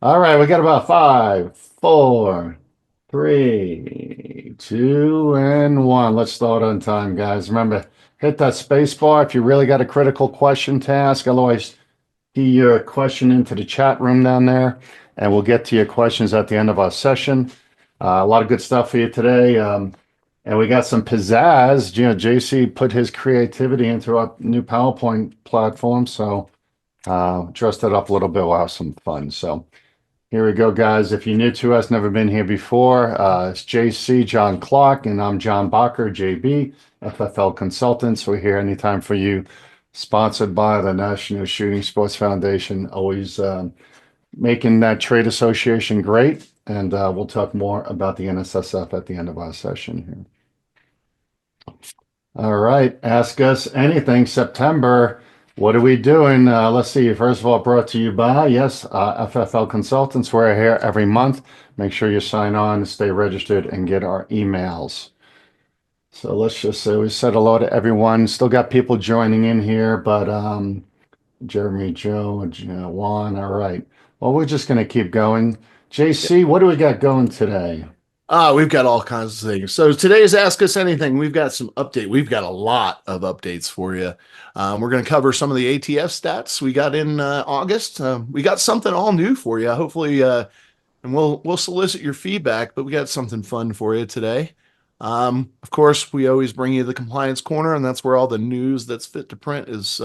All right, we got about five, four, three, two, and one. Let's start on time, guys. Remember, hit that space bar if you really got a critical question to ask. Otherwise, key your question into the chat room down there, and we'll get to your questions at the end of our session. A lot of good stuff for you today. And we got some pizzazz. You know, JC put his creativity into our new PowerPoint platform, so dressed it up a little bit. We'll have some fun. So here we go, guys. If you're new to us, never been here before, it's JC, John Clark, and I'm John Bacher, JB, FFL Consultants. We're here anytime for you. Sponsored by the National Shooting Sports Foundation, always making that trade association great. And we'll talk more about the NSSF at the end of our session here. All right, ask us anything. September, what are we doing? Let's see. First of all, brought to you by, yes, FFL Consultants. We're here every month. Make sure you sign on, stay registered, and get our emails. So let's just say we said hello to everyone. Still got people joining in here, but Jeremy, Joe, Juan. All right. Well, we're just going to keep going. JC, what do we got going today? We've got all kinds of things. So today's Ask Us Anything. We've got some update. We've got a lot of updates for you. We're going to cover some of the ATF stats we got in August. We got something all new for you. Hopefully, and we'll solicit your feedback. But we got something fun for you today. Of course, we always bring you the compliance corner, and that's where all the news that's fit to print is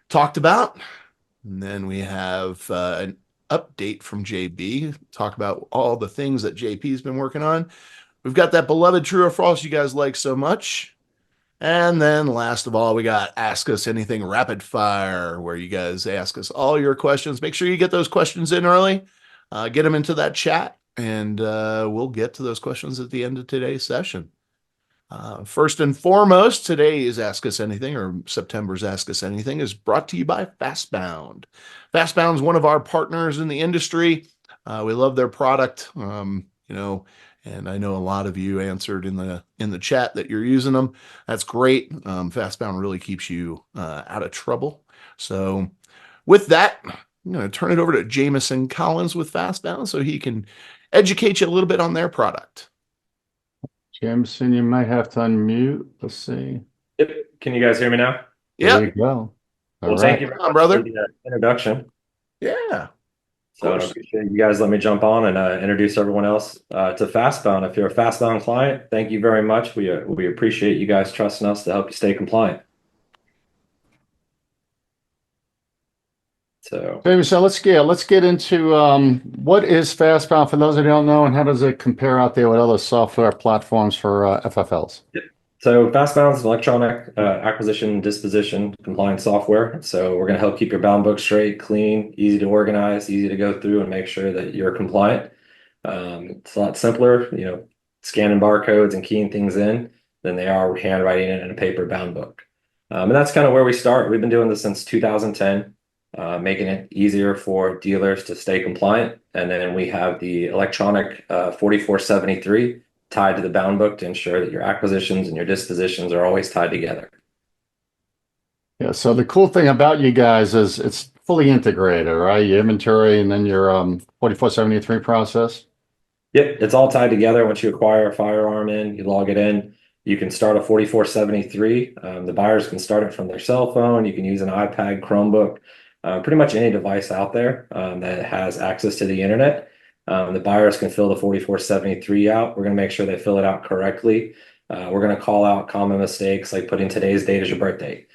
talked about. And then we have an update from JB, talk about all the things that JP's been working on. We've got that beloved true or false you guys like so much. And then last of all, we got Ask Us Anything Rapid Fire, where you guys ask us all your questions. Make sure you get those questions in early, get them into that chat, and we'll get to those questions at the end of today's session. First and foremost, today's Ask Us Anything, or September's Ask Us Anything, is brought to you by FastBound. FastBound is one of our partners in the industry. We love their product, and I know a lot of you answered in the chat that you're using them. That's great. FastBound really keeps you out of trouble. So with that, I'm going to turn it over to Jameson Collins with FastBound so he can educate you a little bit on their product. Jameson, you might have to unmute. Let's see. Yep. Can you guys hear me now? There you Yeah. go. All Well, right. thank you very much brother. for the introduction. Yeah. So I appreciate you guys let me jump on and introduce everyone else to FastBound. If you're a FastBound client, thank you very much. We appreciate you guys trusting us to help you stay compliant. So Jameson, let's get into what is FastBound for those who don't know, and how does it compare out there with other software platforms for FFLs? So FastBound is an electronic acquisition disposition compliance software. So we're going to help keep your bound book straight, clean, easy to organize, easy to go through, and make sure that you're compliant. It's a lot simpler, scanning barcodes and keying things in than they are handwriting it in a paper bound book. And that's kind of where we start. We've been doing this since 2010, making it easier for dealers to stay compliant. And then we have the electronic 4473 tied to the bound book to ensure that your acquisitions and your dispositions are always tied together. Yeah, so the cool thing about you guys is it's fully integrated, right? Your inventory and then your 4473 process. Yep, it's all tied together. Once you acquire a firearm you log it in. You can start a 4473. The buyers can start it from their cell phone. You can use an iPad, Chromebook, pretty much any device out there that has access to the internet. The buyers can fill the 4473 out. We're going to make sure they fill it out correctly. We're going to call out common mistakes like putting today's date as your birthday,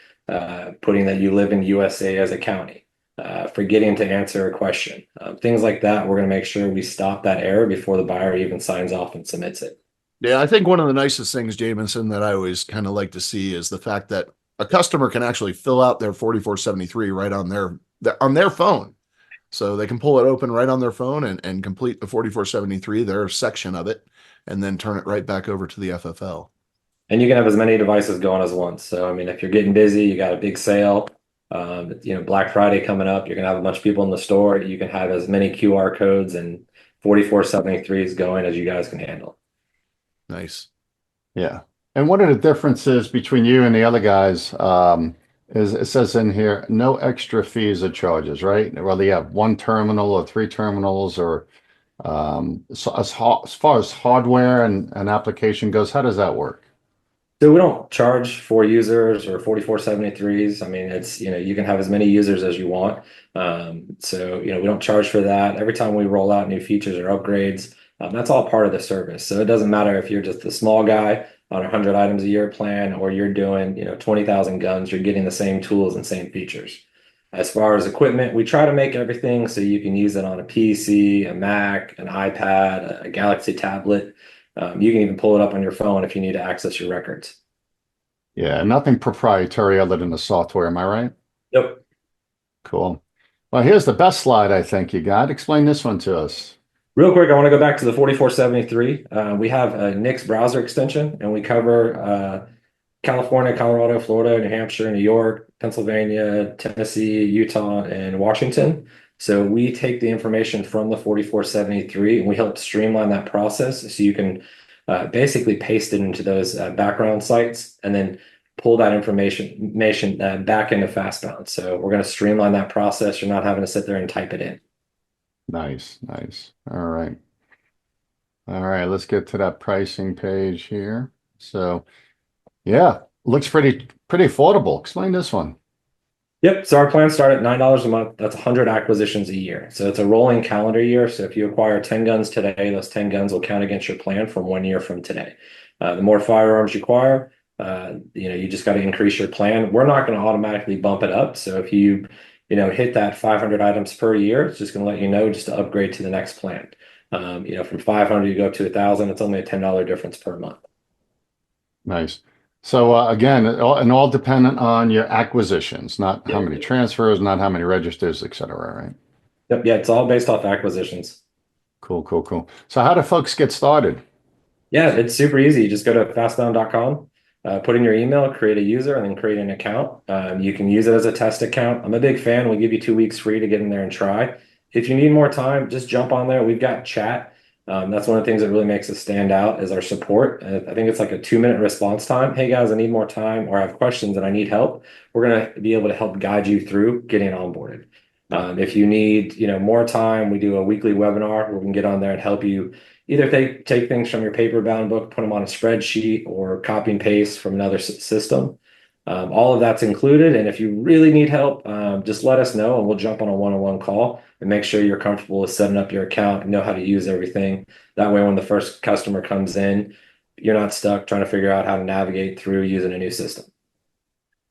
putting that you live in USA as a county, forgetting to answer a question, things like that. We're going to make sure we stop that error before the buyer even signs off and submits it. Yeah, I think one of the nicest things, Jameson, that I always kind of like to see is the fact that a customer can actually fill out their 4473 right on their phone. So they can pull it open right on their phone and complete the 4473, their section of it, and then turn it right back over to the FFL. And you can have as many devices going as once. So, I mean, if you're getting busy, you got a big sale, Black Friday coming up, you're going to have a bunch of people in the store. You can have as many QR codes and 4473s going as you guys can handle. Nice. Yeah. And what are the differences between you and the other guys? is it says in here, no extra fees or charges, right? Whether you have one terminal or three terminals or so as far as hardware and application goes, how does that work? So we don't charge for users or 4473s. I mean, it's, you can have as many users as you want. We don't charge for that. Every time we roll out new features or upgrades, that's all part of the service. So it doesn't matter if you're just the small guy on a 100 items a year plan or you're doing, 20,000 guns, you're getting the same tools and same features. As far as equipment, we try to make everything so you can use it on a PC, a Mac, an iPad, a Galaxy tablet. You can even pull it up on your phone if you need to access your records. Yeah, nothing proprietary other than the software, am I right? Yep. Cool. Well, here's the best slide I think you got. Explain this one to us. Real quick, I want to go back to the 4473. We have a Nix browser extension, and we cover California, Colorado, Florida, New Hampshire, New York, Pennsylvania, Tennessee, Utah, and Washington. So we take the information from the 4473 and we help streamline that process so you can basically paste it into those background sites and then pull that information back into FastBound. So we're going to streamline that process. You're not having to sit there and type it in. Nice, nice. All right. All right, let's get to that pricing page here. So, yeah, looks pretty affordable. Explain this one. Yep. So our plans start at $9 a month. That's 100 acquisitions a year. So it's a rolling calendar year. So if you acquire 10 guns today, those 10 guns will count against your plan from 1 year from today. The more firearms you acquire, you just got to increase your plan. We're not going to automatically bump it up. So if hit that 500 items per year, it's just going to let you know just to upgrade to the next plan. From 500 you go up to 1,000. It's only a $10 difference per month. Nice. So again, all dependent on your acquisitions, not how Yeah. many transfers, not how many registers, et cetera, right? Yep. Yeah. It's all based off acquisitions. Cool, cool, cool. So how do folks get started? Yeah, it's super easy. You just go to fastbound.com, put in your email, create a user, and then create an account. You can use it as a test account. I'm a big fan. We give you 2 weeks free to get in there and try. If you need more time, just jump on there. We've got chat. That's one of the things that really makes us stand out is our support. I think it's like a 2-minute response time. Hey guys, I need more time, or I have questions and I need help. We're gonna be able to help guide you through getting onboarded. If you need, more time, we do a weekly webinar where we can get on there and help you either take things from your paper bound book, put them on a spreadsheet, or copy and paste from another system. All of that's included. And if you really need help, just let us know and we'll jump on a one-on-one call and make sure you're comfortable with setting up your account and know how to use everything. That way, when the first customer comes in, you're not stuck trying to figure out how to navigate through using a new system.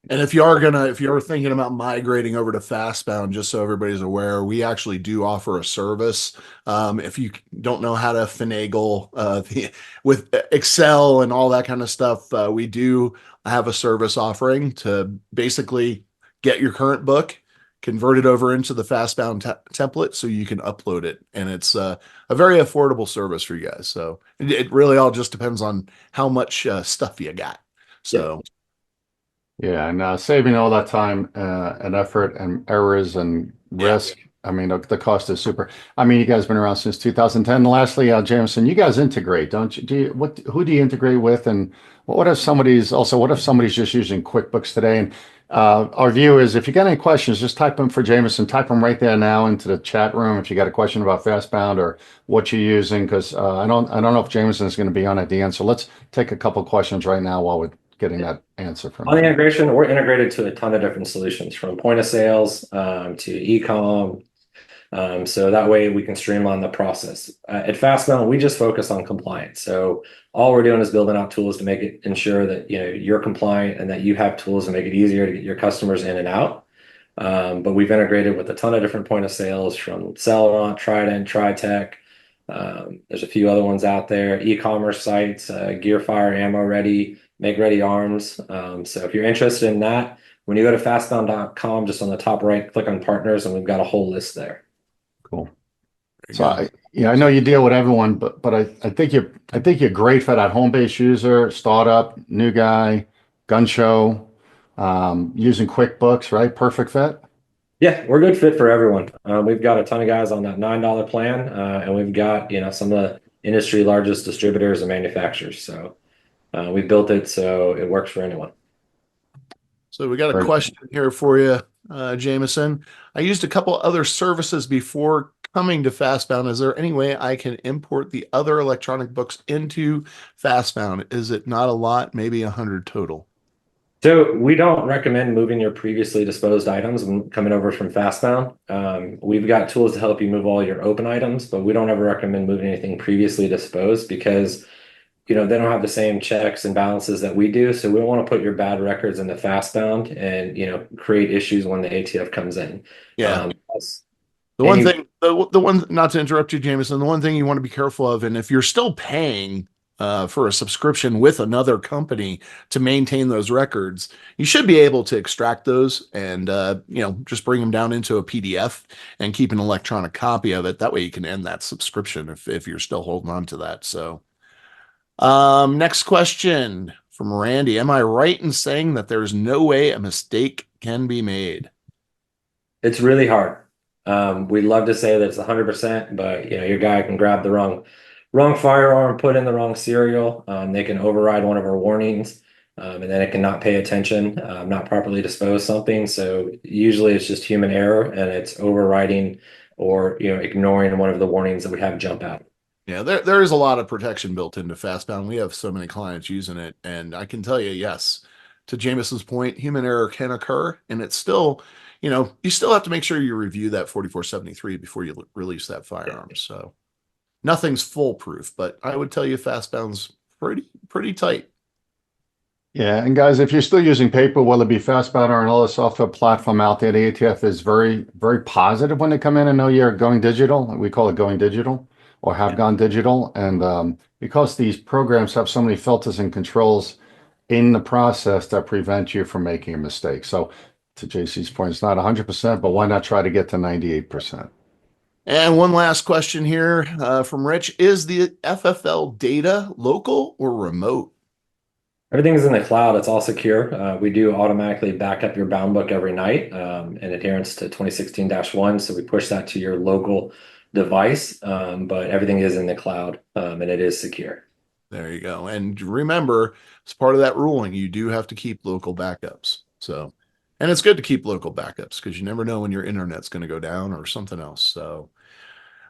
And if you're thinking about migrating over to FastBound, just so everybody's aware, we actually do offer a service. If you don't know how to finagle with Excel and all that kind of stuff, we do have a service offering to basically get your current book, convert it over into the FastBound template so you can upload it. And it's a very affordable service for you guys. So it really all just depends on how much stuff you got. So. Yeah. Yeah, and saving all that time and effort and errors and risk. I mean, the cost is super. I mean, you guys have been around since 2010. Lastly, Jameson, you guys integrate, don't you? Who do you integrate with? And what if somebody's just using QuickBooks today? And our view is if you got any questions, just type them for Jameson, type them right there now into the chat room. If you got a question about FastBound or what you're using, because I don't know if Jameson is going to be on at the end. So let's take a couple questions right now while we're getting that answer from On the you. integration, we're integrated to a ton of different solutions from point of sales to e-com. So that way we can streamline the process. At FastBound, we just focus on compliance. So all we're doing is building out tools to make it ensure that you're compliant and that you have tools to make it easier to get your customers in and out. But we've integrated with a ton of different point of sales from Celeron, Trident, Tritech. There's a few other ones out there, e-commerce sites, Gearfire, Ammo Ready, Make Ready Arms. So if you're interested in that, when you go to fastbound.com, just on the top right, click on partners, and we've got a whole list there. Cool. So I know you deal with everyone, but I think you're great for that home-based user, startup, new guy, gun show, using QuickBooks, right? Perfect fit. Yeah, we're a good fit for everyone. We've got a ton of guys on that $9 plan, and we've got some of the industry largest distributors and manufacturers. So we built it so it works for anyone. So we got a Right. question here for you, Jameson. I used a couple other services before coming to FastBound. Is there any way I can import the other electronic books into FastBound? Is it not a lot? Maybe 100 total. So we don't recommend moving your previously disposed items when coming over from FastBound. We've got tools to help you move all your open items, but we don't ever recommend moving anything previously disposed because they don't have the same checks and balances that we do. So we don't want to put your bad records into FastBound and create issues when the ATF comes in. Yeah. That's- The and one you thing, the one, not to interrupt you, Jameson, the one thing you want to be careful of, and if you're still paying for a subscription with another company to maintain those records, you should be able to extract those and just bring them down into a PDF and keep an electronic copy of it. That way you can end that subscription if you're still holding on to that. So, next question from Randy. Am I right in saying that there's no way a mistake can be made? It's really hard. We'd love to say that it's 100%, but your guy can grab the wrong firearm, put in the wrong serial. They can override one of our warnings, and then it can not pay attention, not properly dispose something. So usually it's just human error, and it's overriding or ignoring one of the warnings that we have jump out. Yeah, there is a lot of protection built into FastBound. We have so many clients using it, and I can tell you, yes, to Jameson's point, human error can occur, and it's still, you still have to make sure you review that 4473 before you release that firearm. So nothing's foolproof, but I would tell you FastBound's pretty tight. Yeah, and guys, if you're still using paper, whether it be FastBound or another software platform out there, the ATF is very, very positive when they come in and know you're going digital. We call it going digital or have gone digital. And because these programs have so many filters and controls in the process that prevent you from making a mistake. So to JC's point, it's not 100%, but why not try to get to 98%? And one last question here from Rich. Is the FFL data local or remote? Everything's in the cloud. It's all secure. We do automatically back up your bound book every night in adherence to 2016-1. So we push that to your local device, but everything is in the cloud and it is secure. There you go. And remember, as part of that ruling, you do have to keep local backups. So, and it's good to keep local backups because you never know when your internet's going to go down or something else. So,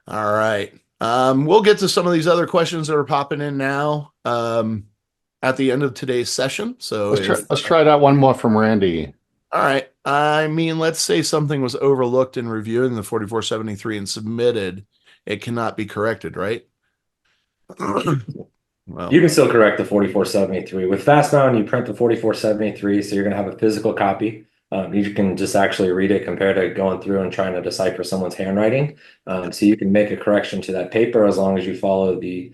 all right. We'll get to some of these other questions that are popping in now at the end of today's session. So let's try that one more from Randy. All right. I mean, let's say something was overlooked in reviewing the 4473 and submitted. It cannot be corrected, right? Well, you can still correct the 4473. With FastBound, you print the 4473, so you're going to have a physical copy. You can just actually read it compared to going through and trying to decipher someone's handwriting. So you can make a correction to that paper as long as you follow the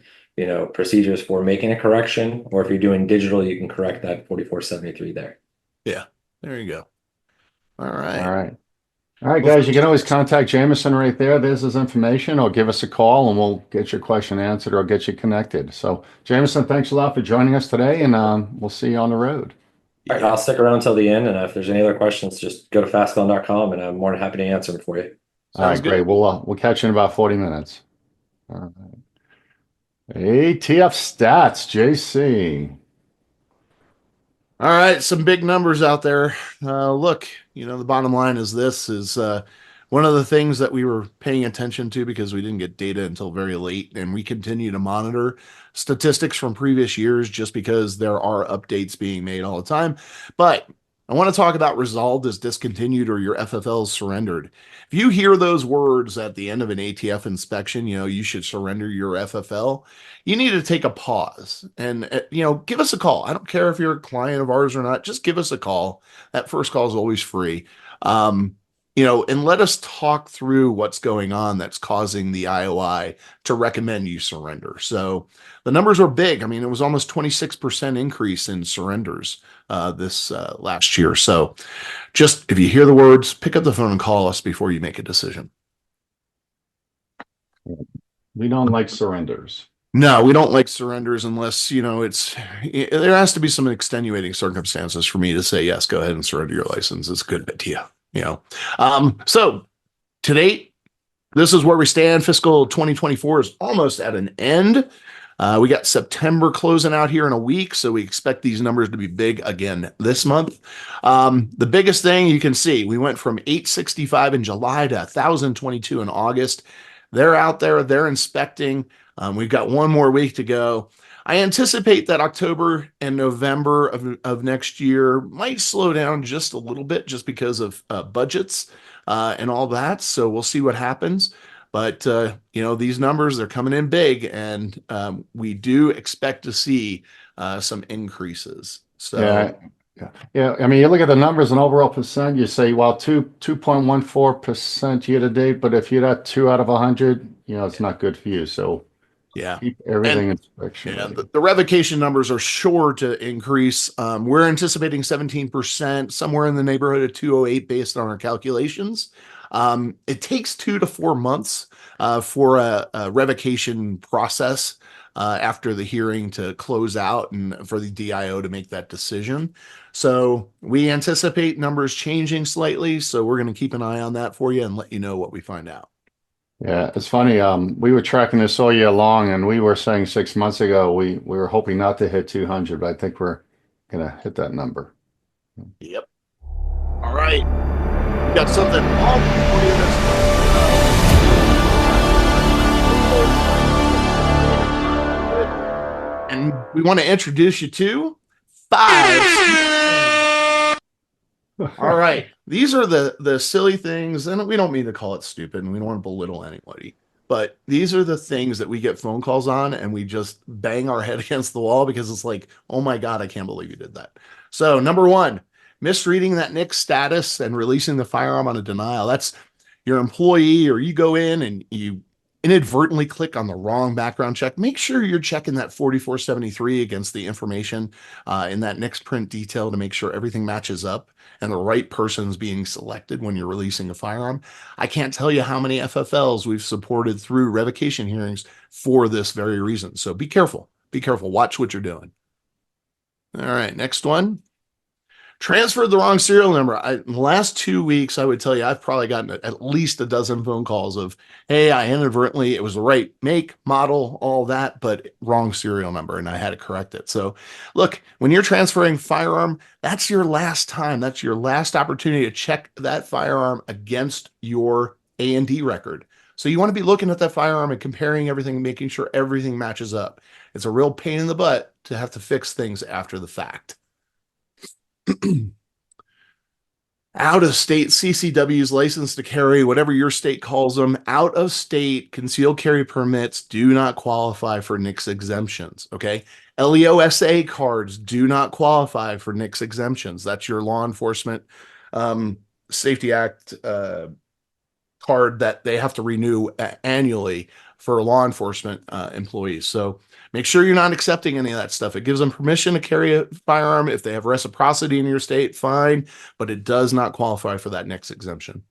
procedures for making a correction. Or if you're doing digital, you can correct that 4473 there. Yeah, there you go. All right. All right. All right, guys, you can always contact Jameson right there. There's his information, or give us a call and we'll get your question answered or get you connected. So, Jameson, thanks a lot for joining us today, and we'll see you on the road. All right, I'll stick around until the end, and if there's any other questions, just go to fastbound.com, and I'm more than happy to answer them for you. All right, great. We'll catch you in about 40 minutes. All right. ATF stats, JC. All right, some big numbers out there. Look, the bottom line is this is one of the things that we were paying attention to because we didn't get data until very late, and we continue to monitor statistics from previous years just because there are updates being made all the time. But I want to talk about resolved as discontinued or your FFLs surrendered. If you hear those words at the end of an ATF inspection, you should surrender your FFL. You need to take a pause and, give us a call. I don't care if you're a client of ours or not, just give us a call. That first call is always free. And let us talk through what's going on that's causing the IOI to recommend you surrender. So the numbers are big. I mean, it was almost 26% increase in surrenders this last year. So just if you hear the words, pick up the phone and call us before you make a decision. We don't like surrenders. No, we don't like surrenders unless, there has to be some extenuating circumstances for me to say, yes, go ahead and surrender your license. It's a good idea. So to date, this is where we stand. Fiscal 2024 is almost at an end. We got September closing out here in a week, so we expect these numbers to be big again this month. The biggest thing you can see, we went from 865 in July to 1,022 in August. They're out there, they're inspecting. We've got one more week to go. I anticipate that October and November of next year might slow down just a little bit just because of budgets and all that. So we'll see what happens. But these numbers, they're coming in big, and we do expect to see some increases. So yeah. I mean, you look at the numbers and overall percent. You say, well, 2.14% year to date, but if you're at 2 out of 100, it's not good for you. So yeah, keep everything inspection. Yeah, the revocation numbers are sure to increase. We're anticipating 17%, somewhere in the neighborhood of 208 based on our calculations. It takes 2 to 4 months for a revocation process after the hearing to close out and for the DIO to make that decision. So we anticipate numbers changing slightly. So we're going to keep an eye on that for you and let you know what we find out. Yeah, it's funny. We were tracking this all year long, and we were saying 6 months ago we were hoping not to hit 200, but I think we're gonna hit that number. Yep. All right. We got something all for you and we want to introduce you to 5. All right. These are the silly things, and we don't mean to call it stupid, and we don't want to belittle anybody, but these are the things that we get phone calls on, and we just bang our head against the wall because it's like, oh my God, I can't believe you did that. So number 1, misreading that NICS status and releasing the firearm on a denial. That's your employee, or you go in and you inadvertently click on the wrong background check. Make sure you're checking that 4473 against the information in that NICS print detail to make sure everything matches up and the right person's being selected when you're releasing a firearm. I can't tell you how many FFLs we've supported through revocation hearings for this very reason. So be careful. Be careful. Watch what you're doing. All right, next one. Transferred the wrong serial number. In the last 2 weeks, I would tell you, I've probably gotten at least a dozen phone calls of, hey, I inadvertently, it was the right make, model, all that, but wrong serial number, and I had to correct it. So look, when you're transferring firearm, that's your last time. That's your last opportunity to check that firearm against your A&D record. So you want to be looking at that firearm and comparing everything, making sure everything matches up. It's a real pain in the butt to have to fix things after the fact. Out-of-state CCWs, license to carry, whatever your state calls them, out-of-state concealed carry permits do not qualify for NICS exemptions, okay? LEOSA cards do not qualify for NICS exemptions. That's your law enforcement safety act card that they have to renew annually for law enforcement employees. So make sure you're not accepting any of that stuff. It gives them permission to carry a firearm. If they have reciprocity in your state, fine, but it does not qualify for that NICS exemption.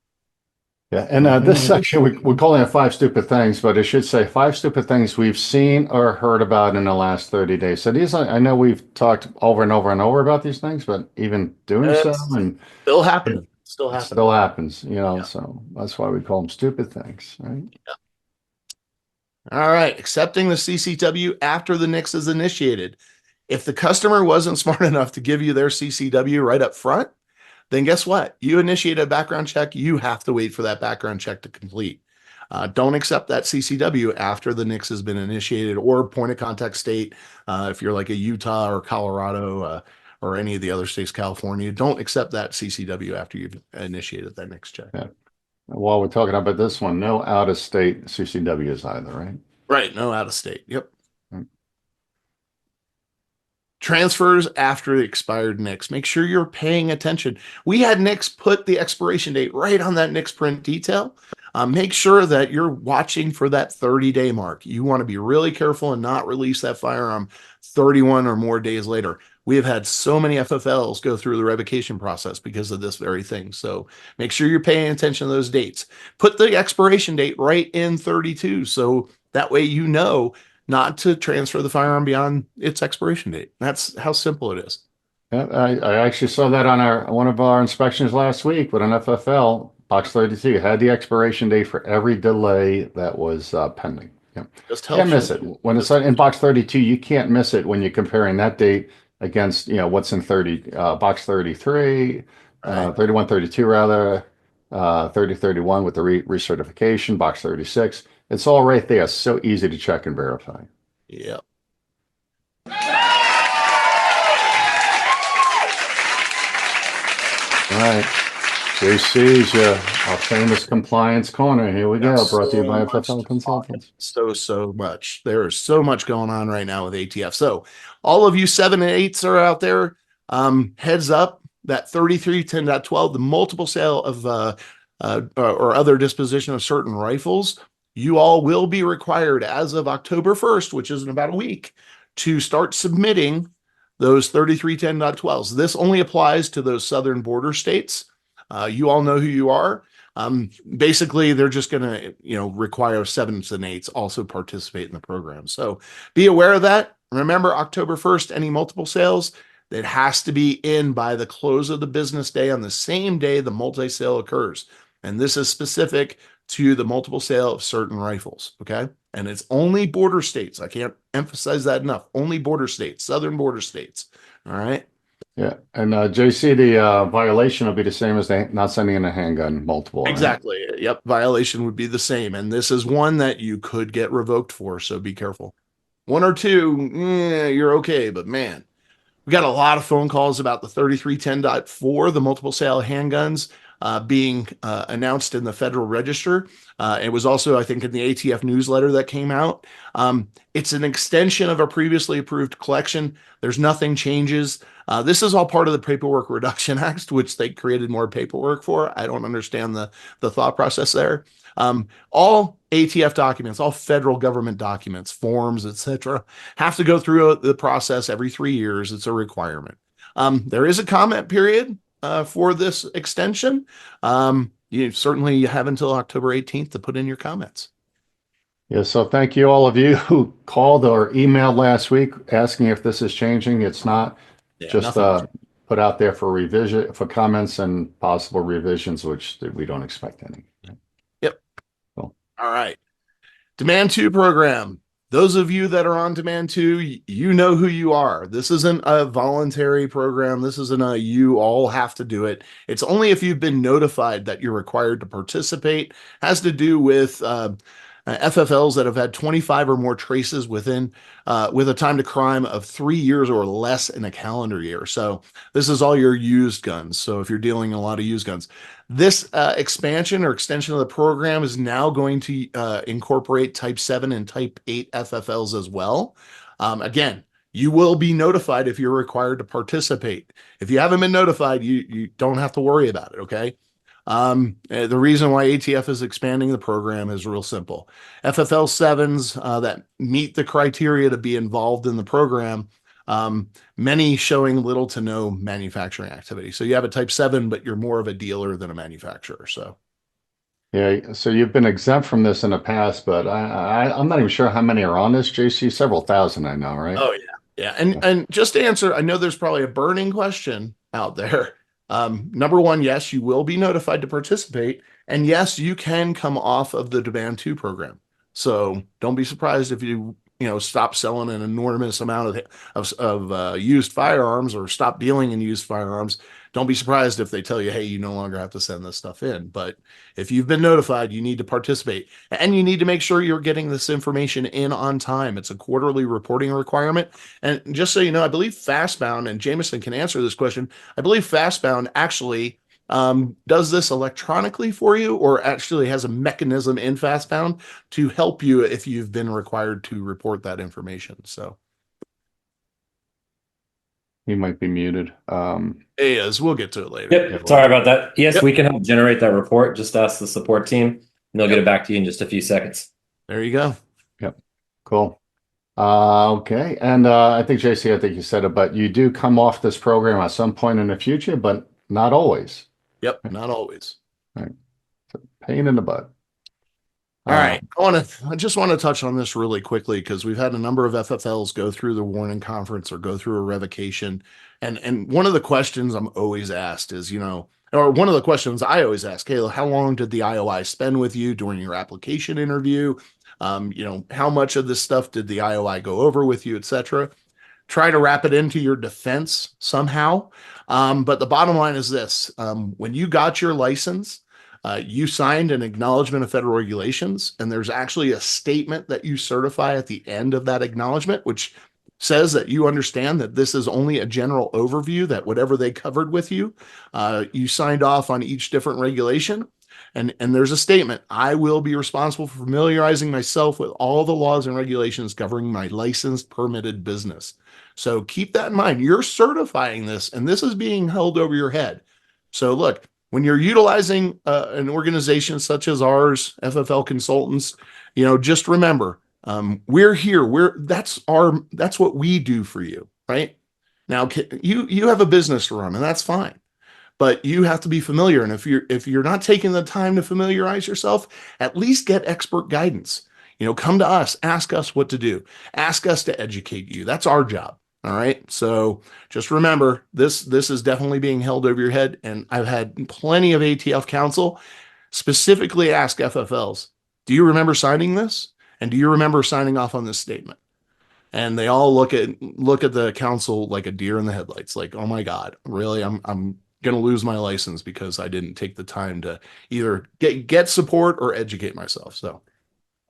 Yeah, and this section, we're calling it 5 stupid things, but it should say 5 stupid things we've seen or heard about in the last 30 days. So these, I know we've talked over and over and over about these things, but even doing so, and still happening. Still happens. Still happens, Yeah. So that's why we call them stupid things, right? Yeah. All right, accepting the CCW after the NICS is initiated. If the customer wasn't smart enough to give you their CCW right up front, then guess what? You initiate a background check, you have to wait for that background check to complete. Don't accept that CCW after the NICS has been initiated, or point of contact state. If you're like a Utah or Colorado or any of the other states, California, don't accept that CCW after you've initiated that NICS check. Yeah. While we're talking about this one, no out-of-state CCWs either, right? Right, no out-of-state. Yep. Right. Transfers after the expired NICS. Make sure you're paying attention. We had NICS put the expiration date right on that NICS print detail. Make sure that you're watching for that 30-day mark. You want to be really careful and not release that firearm 31 or more days later. We have had so many FFLs go through the revocation process because of this very thing. So make sure you're paying attention to those dates. Put the expiration date right in 32. So that way you know not to transfer the firearm beyond its expiration date. That's how simple it is. Yeah, I actually saw that on one of our inspections last week with an FFL. Box 32 had the expiration date for every delay that was pending. Just helps Can't miss you. it. When it's in box 32, you can't miss it when you're comparing that date against, what's in box 33, Right. 31, 32 rather, 30, 31 with the recertification, box 36. It's all right there. So easy to check and verify. Yeah. All right. JC's our famous compliance corner. Here we go. Brought to you by FFL Consultants. So much. There is so much going on right now with ATF. So all of you 7 and 8s are out there. Heads up that 3310.12, the multiple sale of or other disposition of certain rifles, you all will be required as of October 1st, which is in about a week, to start submitting those 3310.12s. This only applies to those southern border states. You all know who you are. Basically, they're just going to, require 7s and 8s also participate in the program. So be aware of that. Remember, October 1st, any multiple sales, it has to be in by the close of the business day on the same day the multi-sale occurs. And this is specific to the multiple sale of certain rifles, okay? And it's only border states. I can't emphasize that enough. Only border states, southern border states, all right? Yeah. And JC, the violation will be the same as not sending in a handgun multiple, right? Exactly. Yep. Violation would be the same. And this is one that you could get revoked for. So be careful. 1 or 2, you're okay. But man, we got a lot of phone calls about the 3310.4, the multiple sale handguns being announced in the Federal Register. It was also, I think, in the ATF newsletter that came out. It's an extension of a previously approved collection. There's nothing changes. This is all part of the Paperwork Reduction Act, which they created more paperwork for. I don't understand the thought process there. All ATF documents, all federal government documents, forms, etc., have to go through the process every 3 years. It's a requirement. There is a comment period for this extension. You certainly have until October 18th to put in your comments. Yeah, so thank you all of you who called or emailed last week asking if this is changing. It's not. Just put out there for revision, for comments and possible revisions, which we don't expect any. Yep. Cool. All right. Demand 2 program. Those of you that are on Demand 2, you know who you are. This isn't a voluntary program. This isn't a you all have to do it. It's only if you've been notified that you're required to participate. Has to do with FFLs that have had 25 or more traces with a time to crime of 3 years or less in a calendar year. So this is all your used guns. So if you're dealing a lot of used guns, this expansion or extension of the program is now going to incorporate Type 7 and Type 8 FFLs as well. Again, you will be notified if you're required to participate. If you haven't been notified, you don't have to worry about it, okay? The reason why ATF is expanding the program is real simple. FFL 7s that meet the criteria to be involved in the program, many showing little to no manufacturing activity. So you have a Type 7, but you're more of a dealer than a manufacturer. So yeah, so you've been exempt from this in the past, but I'm not even sure how many are on this, JC. Several thousand, I know, right? Oh yeah. And just to answer, I know there's probably a burning question out there. Number 1, yes, you will be notified to participate. And yes, you can come off of the Demand 2 program. So don't be surprised if you stop selling an enormous amount of used firearms or stop dealing in used firearms. Don't be surprised if they tell you, hey, you no longer have to send this stuff in. But if you've been notified, you need to participate. And you need to make sure you're getting this information in on time. It's a quarterly reporting requirement. And just so you know, I believe FastBound, and Jameson can answer this question, I believe FastBound actually does this electronically for you, or actually has a mechanism in FastBound to help you if you've been required to report that information. So He might be muted. he is. We'll get to it later. Yep. Sorry about that. Yes, Yep. we can help generate that report. Just ask the support team, and they'll get it back to you in just a few seconds. There you go. Cool. Okay. And I think, JC, I think you said it, but you do come off this program at some point in the future, but not always. Yep. Not always. Pain in the butt. All right. I just want to touch on this really quickly because we've had a number of FFLs go through the warning conference or go through a revocation. And one of the questions I'm always asked is, or one of the questions I always ask, hey, how long did the IOI spend with you during your application interview? How much of this stuff did the IOI go over with you, etc. Try to wrap it into your defense somehow. But the bottom line is this: when you got your license, you signed an acknowledgement of federal regulations, and there's actually a statement that you certify at the end of that acknowledgement, which says that you understand that this is only a general overview, that whatever they covered with you, you signed off on each different regulation. And there's a statement: I will be responsible for familiarizing myself with all the laws and regulations governing my licensed permitted business. So keep that in mind. You're certifying this, and this is being held over your head. So look, when you're utilizing an organization such as ours, FFL Consultants, just remember, we're here. That's what we do for you, right? Now, you have a business to run, and that's fine, but you have to be familiar. And if you're not taking the time to familiarize yourself, at least get expert guidance. Come to us, ask us what to do, ask us to educate you. That's our job. All right. So just remember, this is definitely being held over your head. And I've had plenty of ATF counsel specifically ask FFLs, do you remember signing this? And do you remember signing off on this statement? And they all look at the counsel like a deer in the headlights, like, oh my God, really? I'm going to lose my license because I didn't take the time to either get support or educate myself. So.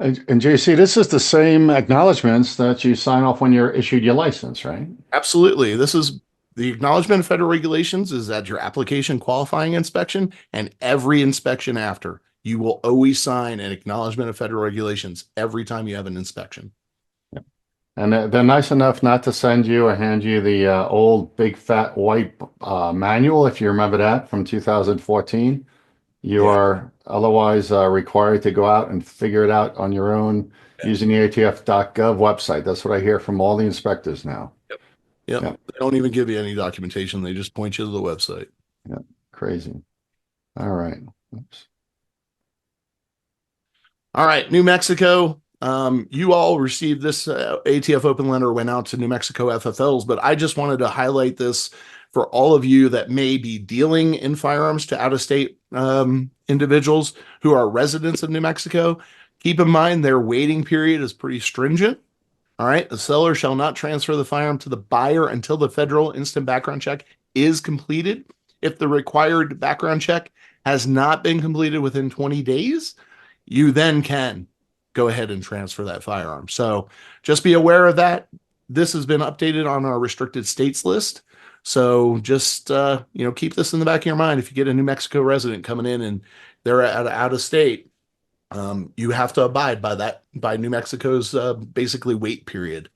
And JC, this is the same acknowledgments that you sign off when you're issued your license, right? Absolutely. This is the acknowledgement of federal regulations is at your application qualifying inspection and every inspection after. You will always sign an acknowledgement of federal regulations every time you have an inspection. Yeah. And they're nice enough not to send you or hand you the old big fat white manual, if you remember that, from 2014. You are otherwise required to go out and figure it out on your own using the ATF.gov website. That's what I hear from all the inspectors now. Yep. They don't even give you any documentation. They just point you to the website. Yeah. Crazy. All right. Oops. All right. New Mexico. You all received this ATF open letter, went out to New Mexico FFLs, but I just wanted to highlight this for all of you that may be dealing in firearms to out-of-state individuals who are residents of New Mexico. Keep in mind their waiting period is pretty stringent. All right. The seller shall not transfer the firearm to the buyer until the federal instant background check is completed. If the required background check has not been completed within 20 days, you then can go ahead and transfer that firearm. So just be aware of that. This has been updated on our restricted states list. So just, keep this in the back of your mind. If you get a New Mexico resident coming in and they're out of state, you have to abide by New Mexico's basically wait period.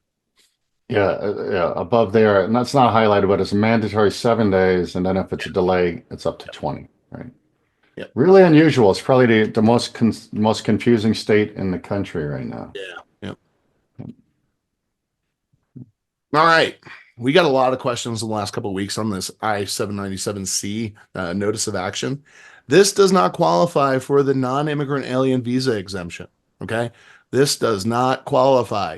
Yeah, above there, and that's not highlighted, but it's a mandatory 7 days, and then if it's a delay, it's up to 20, right? Yeah. Really unusual. It's probably the most confusing state in the country right now. Yeah. All right. We got a lot of questions in the last couple of weeks on this I-797C notice of action. This does not qualify for the non-immigrant alien visa exemption. Okay. This does not qualify.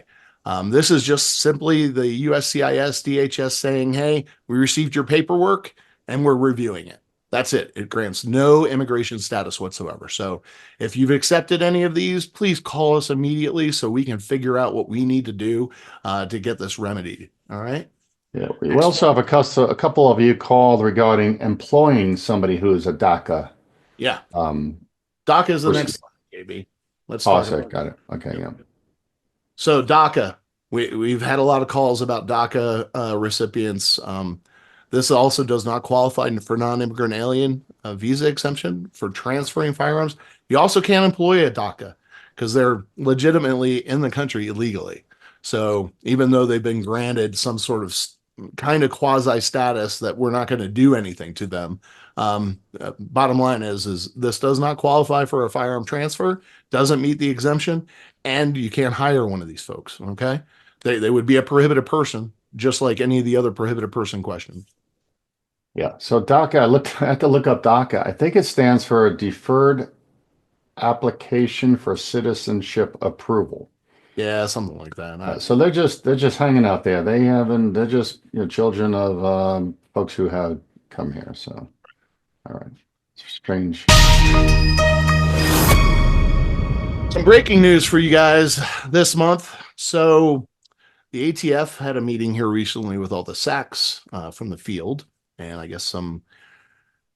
This is just simply the USCIS DHS saying, hey, we received your paperwork and we're reviewing it. That's it. It grants no immigration status whatsoever. So if you've accepted any of these, please call us immediately so we can figure out what we need to do to get this remedied. All right. Yeah, we also have a couple of you called regarding employing somebody who is a DACA. Yeah. DACA is the next slide, KB. Let's talk about got it. Okay, yeah. So DACA, we've had a lot of calls about DACA recipients. This also does not qualify for non-immigrant alien visa exemption for transferring firearms. You also can't employ a DACA because they're legitimately in the country illegally. So even though they've been granted some sort of kind of quasi status that we're not going to do anything to them. Bottom line is this does not qualify for a firearm transfer, doesn't meet the exemption, and you can't hire one of these folks. Okay. They would be a prohibited person, just like any of the other prohibited person questions. Yeah. So DACA, I had to look up DACA. I think it stands for Deferred Application for Citizenship Approval. Yeah, something like that. So they're just hanging out there. They're just children of folks who have come here. So, all right, it's strange. Some breaking news for you guys this month. So the ATF had a meeting here recently with all the SACs from the field, and I guess some,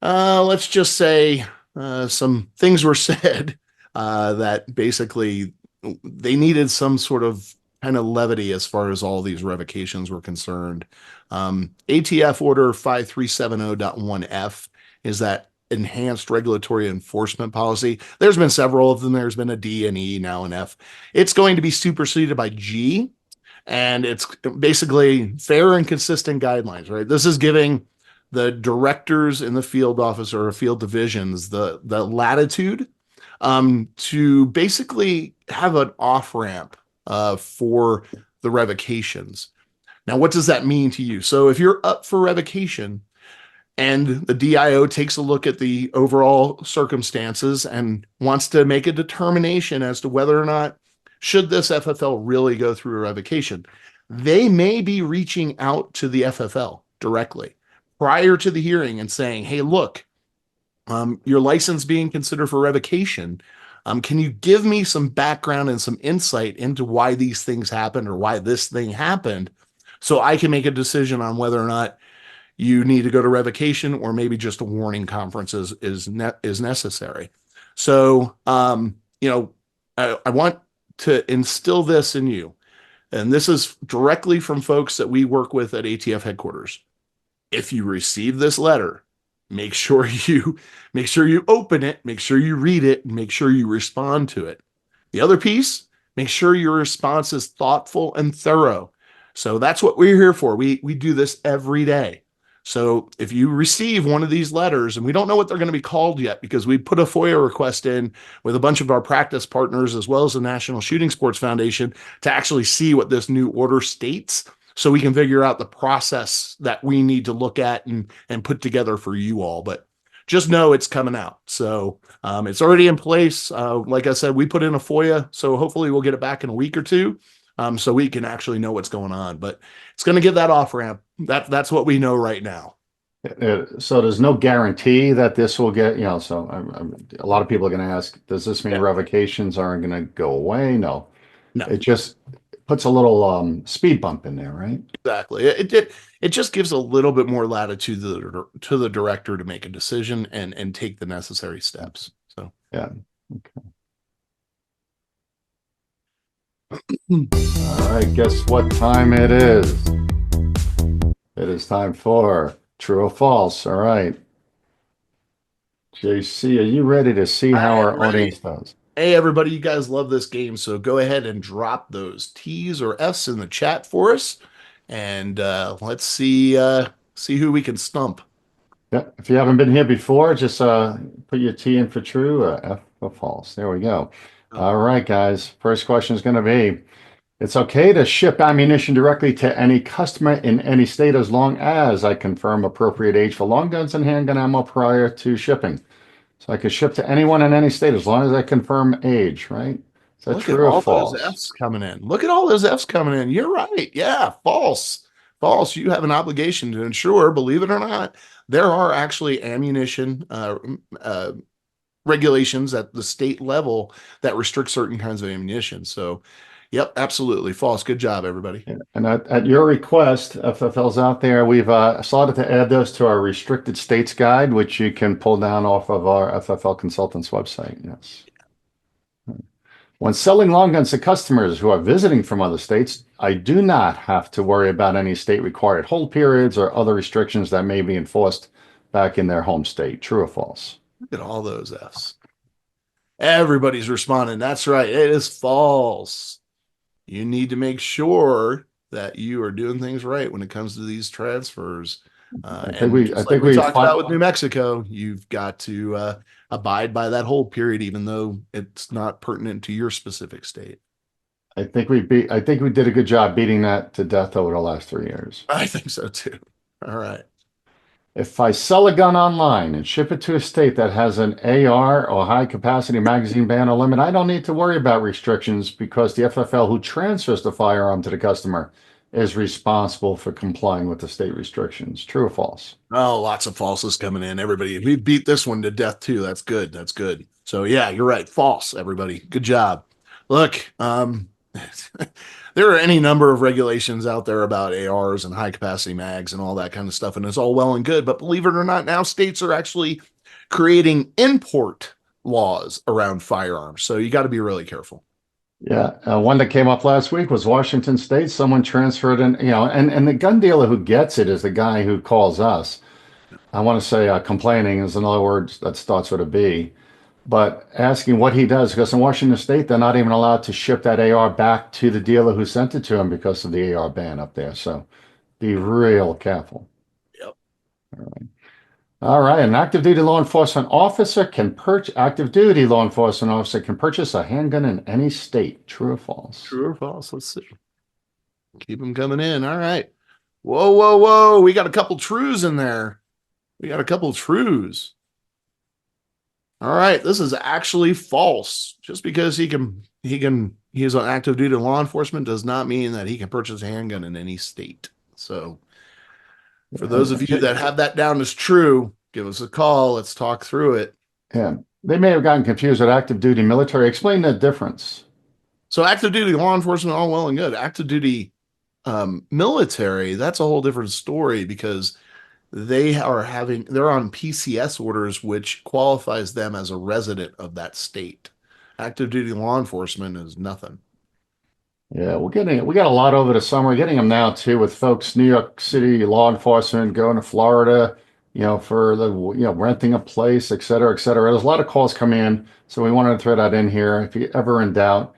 let's just say, some things were said that basically they needed some sort of kind of levity as far as all these revocations were concerned. ATF Order 5370.1F is that enhanced regulatory enforcement policy. There's been several of them. There's been a D and E, now an F. It's going to be superseded by G, and it's basically fair and consistent guidelines, right? This is giving the directors in the field office or field divisions the latitude to basically have an off ramp for the revocations. Now, what does that mean to you? So if you're up for revocation and the DIO takes a look at the overall circumstances and wants to make a determination as to whether or not should this FFL really go through a revocation, they may be reaching out to the FFL directly prior to the hearing and saying, hey, look, your license being considered for revocation, can you give me some background and some insight into why these things happened or why this thing happened so I can make a decision on whether or not you need to go to revocation or maybe just a warning conference is necessary. So, I want to instill this in you. And this is directly from folks that we work with at ATF headquarters. If you receive this letter, make sure you open it, make sure you read it, and make sure you respond to it. The other piece, make sure your response is thoughtful and thorough. So that's what we're here for. We do this every day. So if you receive one of these letters, and we don't know what they're going to be called yet because we put a FOIA request in with a bunch of our practice partners as well as the National Shooting Sports Foundation to actually see what this new order states so we can figure out the process that we need to look at and put together for you all. But just know it's coming out. So it's already in place. Like I said, we put in a FOIA, so hopefully we'll get it back in a week or two. So we can actually know what's going on, but it's going to give that off ramp. That's what we know right now. So there's no guarantee that this will get, so a lot of people are going to ask, does this mean revocations aren't going to go away? No. It just puts a little speed bump in there, right? Exactly. It just gives a little bit more latitude to the director to make a decision and take the necessary steps. So yeah. Okay. All right, guess what time it is? It is time for true or false. All right. JC, are you ready to see how our audience does? Hey, everybody, you guys love this game, so go ahead and drop those T's or F's in the chat for us, and let's see who we can stump. Yeah, if you haven't been here before, just put your T in for true, F for false. There we go. All right, guys. First question is going to be, it's okay to ship ammunition directly to any customer in any state as long as I confirm appropriate age for long guns and handgun ammo prior to shipping. So I could ship to anyone in any state as long as I confirm age, right? Is that true or false? Those F's coming in. Look at all those F's coming in. You're right. Yeah, false. False. You have an obligation to ensure, believe it or not, there are actually ammunition regulations at the state level that restrict certain kinds of ammunition. So, yep, absolutely false. Good job, everybody. Yeah. And at your request, FFLs out there, we've started to add those to our restricted states guide, which you can pull down off of our FFL consultants website. Yes. When selling long guns to customers who are visiting from other states, I do not have to worry about any state required hold periods or other restrictions that may be enforced back in their home state. True or false? Look at all those F's. Everybody's responding. That's right. It is false. You need to make sure that you are doing things right when it comes to these transfers. I think we talked about with New Mexico, you've got to abide by that hold period, even though it's not pertinent to your specific state. I think we did a good job beating that to death over the last 3 years. I think so too. All right. If I sell a gun online and ship it to a state that has an AR or high capacity magazine ban or limit, I don't need to worry about restrictions because the FFL who transfers the firearm to the customer is responsible for complying with the state restrictions. True or false? Oh, lots of falses coming in. Everybody, we beat this one to death too. That's good. That's good. So yeah, you're right. False, everybody. Good job. Look, there are any number of regulations out there about ARs and high capacity mags and all that kind of stuff, and it's all well and good. But believe it or not, now states are actually creating import laws around firearms. So you got to be really careful. Yeah, one that came up last week was Washington State. Someone transferred in, and the gun dealer who gets it is the guy who calls us. I want to say complaining is another word that starts with a B, but asking what he does, because in Washington State, they're not even allowed to ship that AR back to the dealer who sent it to him because of the AR ban up there. So be real careful. Yep. All right, an active duty law enforcement officer can purchase a handgun in any state. True or false? True or false? Let's see. Keep them coming in. All right. Whoa, whoa, whoa. We got a couple trues in there. We got a couple trues. All right. This is actually false. Just because he is on active duty law enforcement does not mean that he can purchase a handgun in any state. So for those of you that have that down as true, give us a call. Let's talk through it. Yeah, they may have gotten confused with active duty military. Explain the difference. So active duty law enforcement, all well and good. Active duty military, that's a whole different story because they're on PCS orders, which qualifies them as a resident of that state. Active duty law enforcement is nothing. Yeah, we got a lot over the summer. We're getting them now too with folks, New York City law enforcement going to Florida, for the renting a place, et cetera, et cetera. There's a lot of calls coming in, so we wanted to throw that in here. If you're ever in doubt,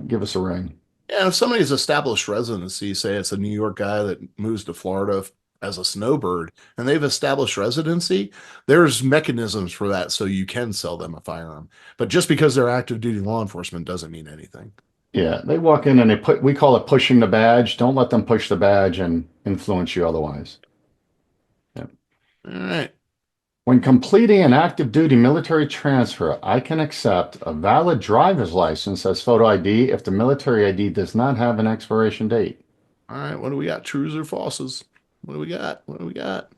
give us a ring. And if somebody's established residency, say it's a New York guy that moves to Florida as a snowbird, and they've established residency, there's mechanisms for that so you can sell them a firearm. But just because they're active duty law enforcement doesn't mean anything. Yeah, they walk in and we call it pushing the badge. Don't let them push the badge and influence you otherwise. Yeah. All right. When completing an active duty military transfer, I can accept a valid driver's license as photo ID if the military ID does not have an expiration date. All right. What do we got? Trues or falses? What do we got? What do we got?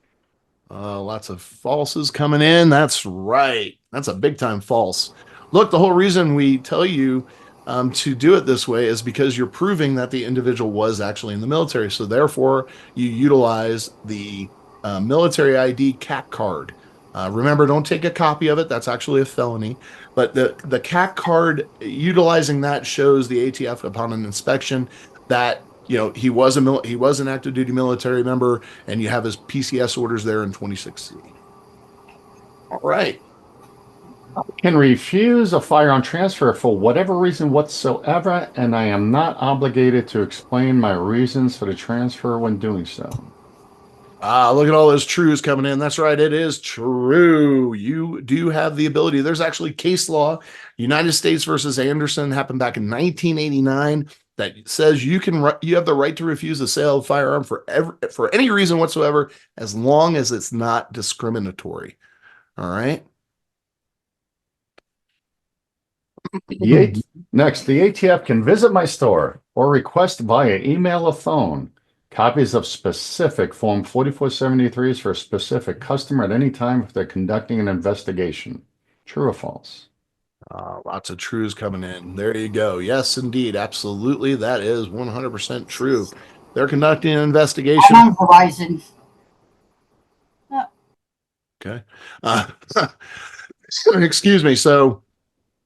Lots of falses coming in. That's right. That's a big time false. Look, the whole reason we tell you to do it this way is because you're proving that the individual was actually in the military. So therefore, you utilize the military ID CAC card. Remember, don't take a copy of it. That's actually a felony. But the CAC card, utilizing that shows the ATF upon an inspection that he was an active duty military member, and you have his PCS orders there in 26C. All right. I can refuse a firearm transfer for whatever reason whatsoever, and I am not obligated to explain my reasons for the transfer when doing so. Look at all those trues coming in. That's right. It is true. You do have the ability. There's actually case law, United States versus Anderson, happened back in 1989, that says you have the right to refuse the sale of firearm for any reason whatsoever, as long as it's not discriminatory. All right. Next, the ATF can visit my store or request via email or phone copies of specific Form 4473s for a specific customer at any time if they're conducting an investigation. True or false? Lots of trues coming in. There you go. Yes, indeed. Absolutely. That is 100% true. They're conducting an investigation. I'm on Verizon. Okay. Excuse me. So,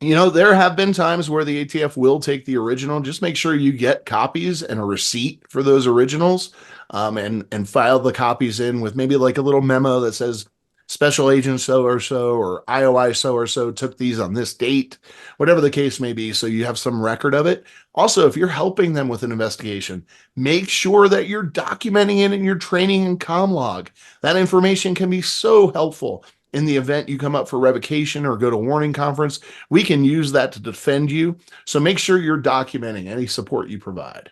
there have been times where the ATF will take the original. Just make sure you get copies and a receipt for those originals, and file the copies in with maybe like a little memo that says Special Agent so or so or IOI so or so took these on this date, whatever the case may be, so you have some record of it. Also, if you're helping them with an investigation, make sure that you're documenting it in your training and comm log. That information can be so helpful. In the event you come up for revocation or go to warning conference, we can use that to defend you. So make sure you're documenting any support you provide.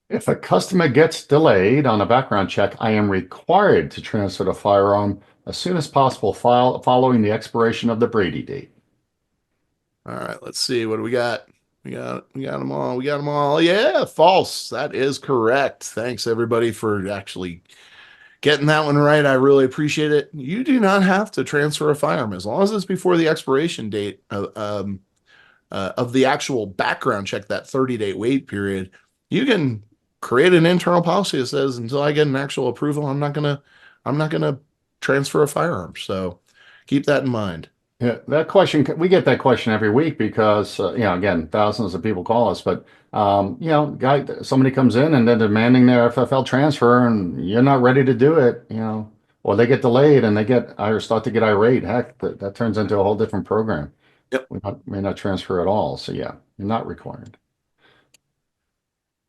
If a customer gets delayed on a background check, I am required to transfer the firearm as soon as possible following the expiration of the Brady date. All right, let's see. What do we got? We got them all. We got them all. Yeah, false. That is correct. Thanks, everybody, for actually getting that one right. I really appreciate it. You do not have to transfer a firearm as long as it's before the expiration date of the actual background check, that 30-day wait period. You can create an internal policy that says, until I get an actual approval, I'm not gonna transfer a firearm. So keep that in mind. Yeah, that question, we get that question every week because, again, thousands of people call us, but, somebody comes in and they're demanding their FFL transfer and you're not ready to do it, or they get delayed and I start to get irate. Heck, that turns into a whole different program. Yep. We may not transfer at all. So yeah, you're not required.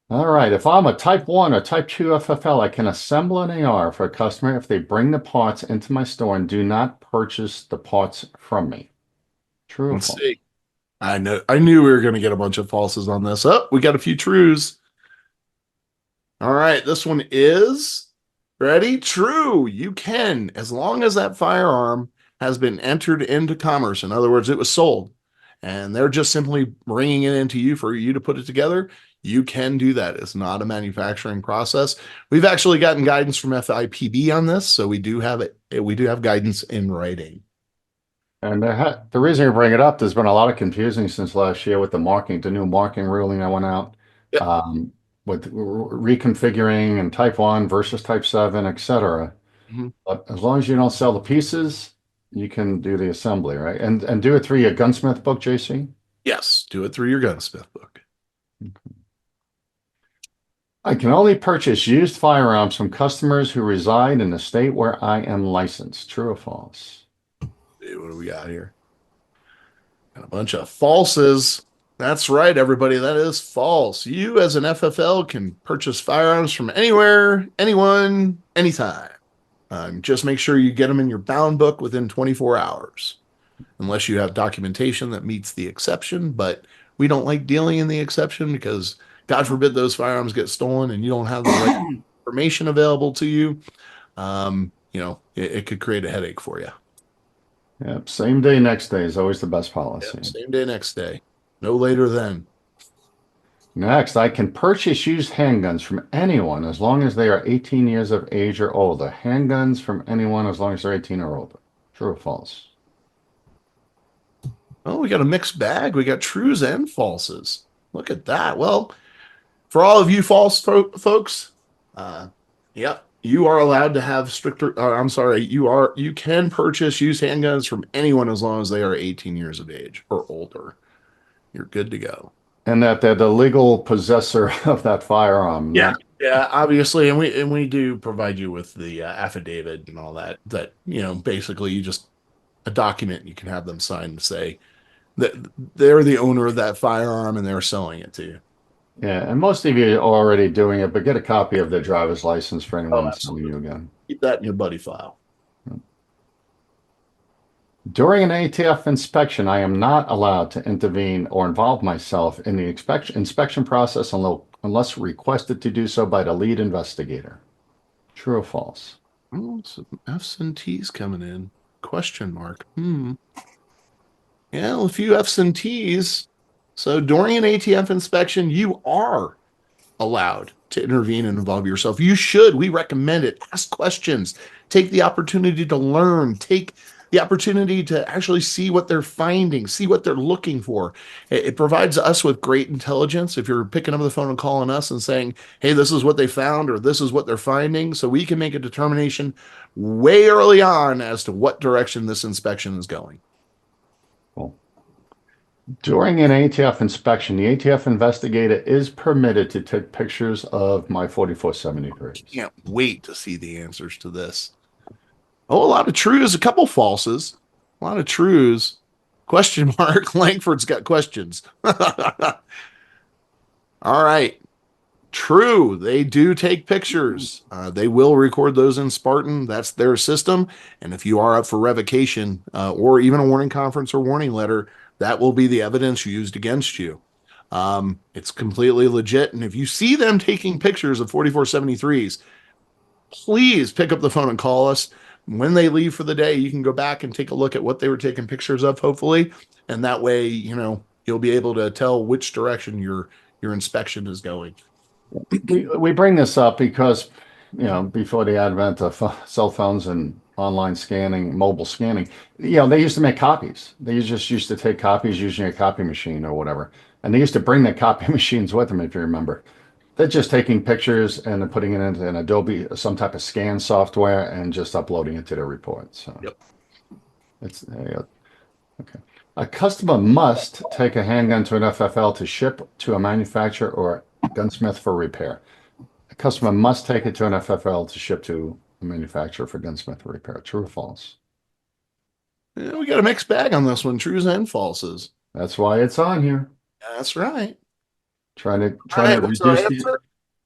All right. If I'm a type 1 or type 2 FFL, I can assemble an AR for a customer if they bring the parts into my store and do not purchase the parts from me. True or Let's false? see. I knew we were going to get a bunch of falses on this. Oh, we got a few trues. All right, this one is ready. True. You can, as long as that firearm has been entered into commerce. In other words, it was sold and they're just simply bringing it into you for you to put it together. You can do that. It's not a manufacturing process. We've actually gotten guidance from FIPB on this, so we do have it. We do have guidance in writing. And the reason you bring it up, there's been a lot of confusing since last year with the new marking ruling that went out, Yep. with reconfiguring and type 1 versus type 7, etc. Mm-hmm. But as long as you don't sell the pieces, you can do the assembly, right? And do it through your gunsmith book, JC? Yes, do it through your gunsmith book. I can only purchase used firearms from customers who reside in the state where I am licensed. True or false? What do we got here? Got a bunch of falses. That's right, everybody. That is false. You, as an FFL, can purchase firearms from anywhere, anyone, anytime. Just make sure you get them in your bound book within 24 hours, unless you have documentation that meets the exception. But we don't like dealing in the exception because, God forbid, those firearms get stolen and you don't have the right information available to you. It could create a headache for you. Yep. Same day, next day is always the best policy. Yep, same day, next day. No later than. Next, I can purchase used handguns from anyone as long as they are 18 years of age or older. Handguns from anyone as long as they're 18 or older. True or false? Oh, we got a mixed bag. We got trues and falses. Look at that. Well, for all of you false folks, yep, you are allowed to have stricter. You can purchase used handguns from anyone as long as they are 18 years of age or older. You're good to go. And that they're the legal possessor of that firearm. Yeah, obviously, and we do provide you with the affidavit and all that. That basically, you just a document you can have them sign to say that they're the owner of that firearm and they're selling it to you. Yeah, and most of you are already doing it, but get a copy of their driver's license for anyone selling you again. Keep that in your buddy file. During an ATF inspection, I am not allowed to intervene or involve myself in the inspection process unless requested to do so by the lead investigator. True or false? Oh, some F's and T's coming in. Question mark. Yeah, a few F's and T's. So during an ATF inspection, you are allowed to intervene and involve yourself. You should. We recommend it. Ask questions. Take the opportunity to learn. Take the opportunity to actually see what they're finding, see what they're looking for. It provides us with great intelligence. If you're picking up the phone and calling us and saying, hey, this is what they found or this is what they're finding, so we can make a determination way early on as to what direction this inspection is going. Cool. During an ATF inspection, the ATF investigator is permitted to take pictures of my 4473s. Can't wait to see the answers to this. Oh, a lot of trues, a couple falses, a lot of trues. Question mark. Langford's got questions. All right. True. They do take pictures. They will record those in Spartan. That's their system. And if you are up for revocation or even a warning conference or warning letter, that will be the evidence used against you. It's completely legit. And if you see them taking pictures of 4473s, please pick up the phone and call us. When they leave for the day, you can go back and take a look at what they were taking pictures of, hopefully. And that way, you'll be able to tell which direction your inspection is going. We bring this up because before the advent of cell phones and online scanning, mobile scanning, they used to make copies. They just used to take copies using a copy machine or whatever. And they used to bring the copy machines with them, if you remember. They're just taking pictures and then putting it into an Adobe, some type of scan software, and just uploading it to their report. So Yep. it's okay. A customer must take a handgun to an FFL to ship to a manufacturer or gunsmith for repair. A customer must take it to an FFL to ship to a manufacturer for gunsmith for repair. True or false? Yeah, we got a mixed bag on this one, trues and falses. That's why it's on here. That's right. Trying to All right, reduce what's our answer?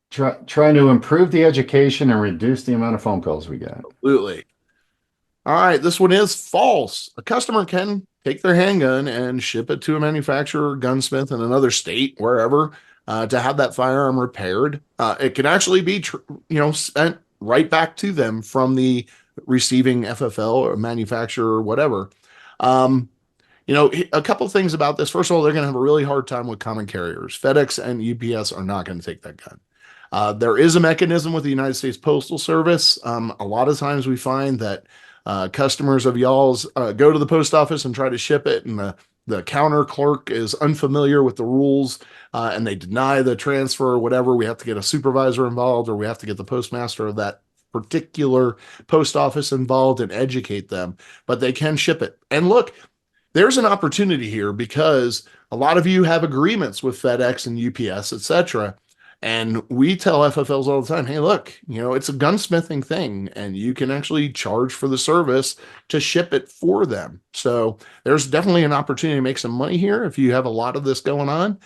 trying to improve the education and reduce the amount of phone calls we get. Absolutely. All right, this one is false. A customer can take their handgun and ship it to a manufacturer or gunsmith in another state, wherever, to have that firearm repaired. It can actually be, sent right back to them from the receiving FFL or manufacturer or whatever. A couple things about this. First of all, they're going to have a really hard time with common carriers. FedEx and UPS are not going to take that gun. There is a mechanism with the United States Postal Service. A lot of times we find that customers of y'all's go to the post office and try to ship it, and the counter clerk is unfamiliar with the rules, and they deny the transfer or whatever. We have to get a supervisor involved, or we have to get the postmaster of that particular post office involved and educate them, but they can ship it. And look, there's an opportunity here because a lot of you have agreements with FedEx and UPS, etc. And we tell FFLs all the time, hey, look, it's a gunsmithing thing, and you can actually charge for the service to ship it for them. So there's definitely an opportunity to make some money here if you have a lot of this going on.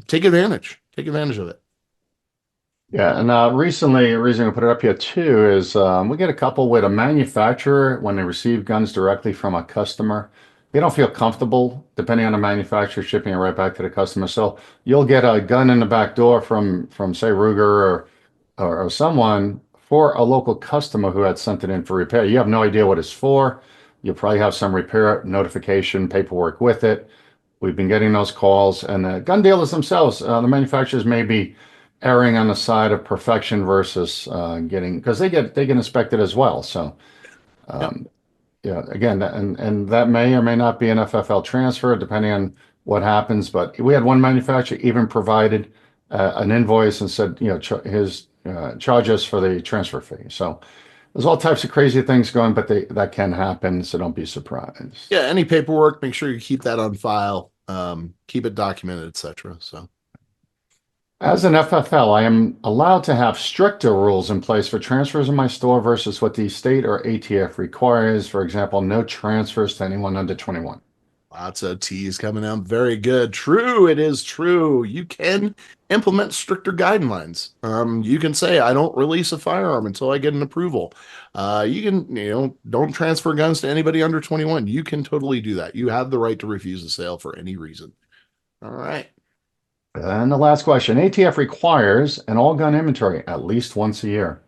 Take advantage. Take advantage of it. Yeah, and recently, the reason I put it up here too is we get a couple with a manufacturer when they receive guns directly from a customer. They don't feel comfortable, depending on the manufacturer, shipping it right back to the customer. So you'll get a gun in the back door from say Ruger or someone for a local customer who had sent it in for repair. You have no idea what it's for. You'll probably have some repair notification paperwork with it. We've been getting those calls, and the gun dealers themselves, the manufacturers may be erring on the side of perfection versus because they get inspected as well. So yeah, again, and that may or may not be an FFL transfer depending on what happens. But we had one manufacturer even provided an invoice and said, charge us for the transfer fee. So there's all types of crazy things going, but that can happen. So don't be surprised. Yeah, any paperwork, make sure you keep that on file, keep it documented, etc. So. As an FFL, I am allowed to have stricter rules in place for transfers in my store versus what the state or ATF requires. For example, no transfers to anyone under 21. Lots of T's coming out. Very good. True. It is true. You can implement stricter guidelines. You can say, I don't release a firearm until I get an approval. You can, don't transfer guns to anybody under 21. You can totally do that. You have the right to refuse a sale for any reason. All right. And the last question, ATF requires an all-gun inventory at least once a year.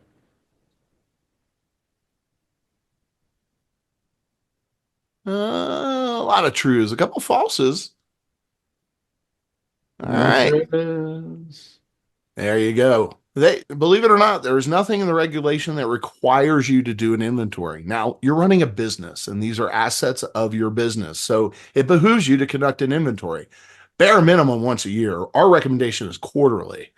A lot of trues, a couple falses. All right. There you go. Believe it or not, there is nothing in the regulation that requires you to do an inventory. Now, you're running a business, and these are assets of your business. So it behooves you to conduct an inventory. Bare minimum once a year. Our recommendation is quarterly,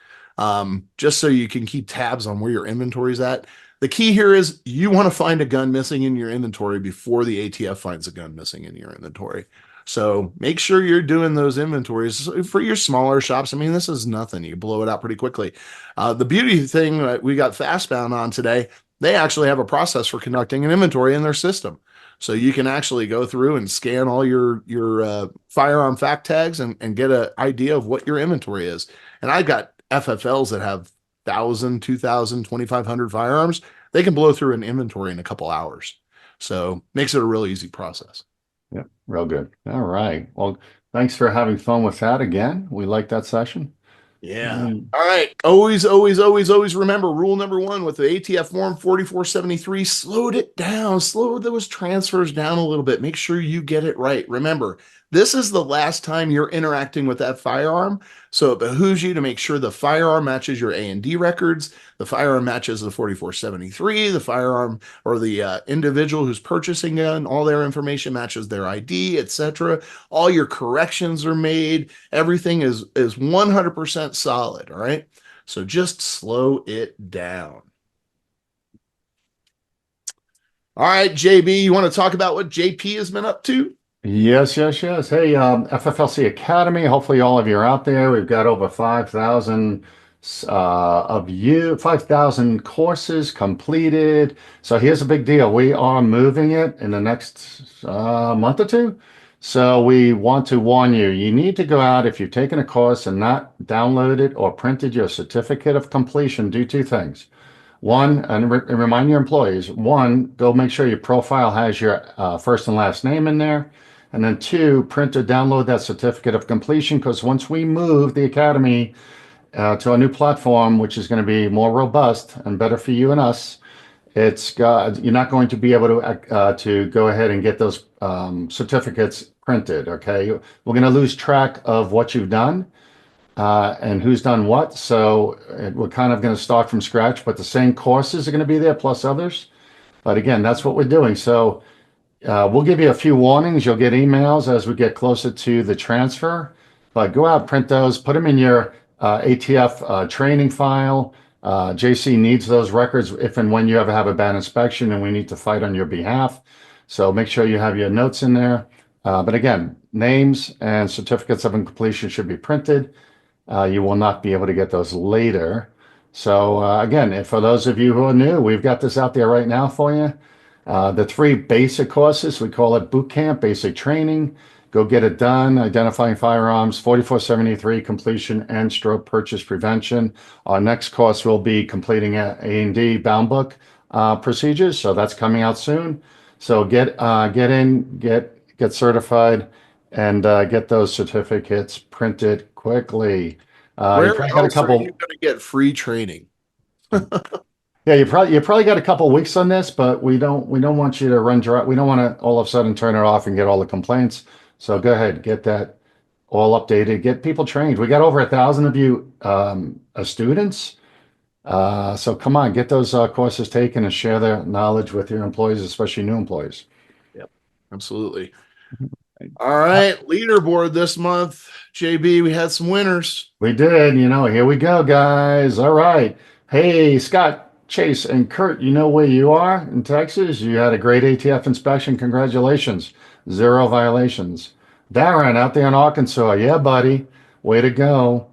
just so you can keep tabs on where your inventory is at. The key here is you want to find a gun missing in your inventory before the ATF finds a gun missing in your inventory. So make sure you're doing those inventories for your smaller shops. I mean, this is nothing. You blow it out pretty quickly. The beauty thing that we got FastBound on today, they actually have a process for conducting an inventory in their system. So you can actually go through and scan all your firearm fact tags and get an idea of what your inventory is. And I've got FFLs that have 1,000, 2,000, 2,500 firearms. They can blow through an inventory in a couple hours. So makes it a really easy process. Yep, real good. All right. Well, thanks for having fun with that again. We like that session. Yeah. All right. Always remember rule number one with the ATF form 4473, slowed it down, slow those transfers down a little bit. Make sure you get it right. Remember, This is the last time you're interacting with that firearm. So it behooves you to make sure the firearm matches your A&D records, the firearm matches the 4473, the firearm or the individual who's purchasing it, and all their information matches their ID, etc. All your corrections are made. Everything is 100% solid, all right? So just slow it down. All right, JB, you want to talk about what JP has been up to? Yes, yes, yes. Hey, FFLC Academy. Hopefully, all of you are out there. We've got over 5,000 5,000 courses completed. So here's a big deal. We are moving it in the next month or two. So we want to warn you. You need to go out if you've taken a course and not downloaded or printed your certificate of completion. Do two things. One, and remind your employees, one, go make sure your profile has your first and last name in there. And then two, print or download that certificate of completion, because once we move the academy to a new platform, which is going to be more robust and better for you and us, you're not going to be able to go ahead and get those certificates printed. Okay, we're going to lose track of what you've done and who's done what. So we're kind of going to start from scratch, but the same courses are going to be there plus others. But again, that's what we're doing. So we'll give you a few warnings. You'll get emails as we get closer to the transfer, but go out, print those, put them in your ATF training file. JC needs those records if and when you ever have a bad inspection and we need to fight on your behalf. So make sure you have your notes in there. But again, names and certificates of completion should be printed. You will not be able to get those later. So again, for those of you who are new, we've got this out there right now for you. The three basic courses, we call it boot camp, basic training. Go get it done. Identifying firearms, 4473 completion and stroke purchase prevention. Our next course will be completing A&D bound book procedures. So that's coming out soon. So get certified and get those certificates printed quickly. Where else are you going to get free training? Yeah, you probably got a couple of weeks on this, but we don't want you to run dry. We don't want to all of a sudden turn it off and get all the complaints. So go ahead, get that all updated, get people trained. We got over 1,000 of you students. So come on, get those courses taken and share their knowledge with your employees, especially new employees. Yep, absolutely. All right, leaderboard this month. JB, we had some winners. We did, here we go, guys. All right. Hey, Scott, Chase, and Kurt, you know where you are in Texas. You had a great ATF inspection. Congratulations. 0 violations. Darren out there in Arkansas. Yeah, buddy. Way to go.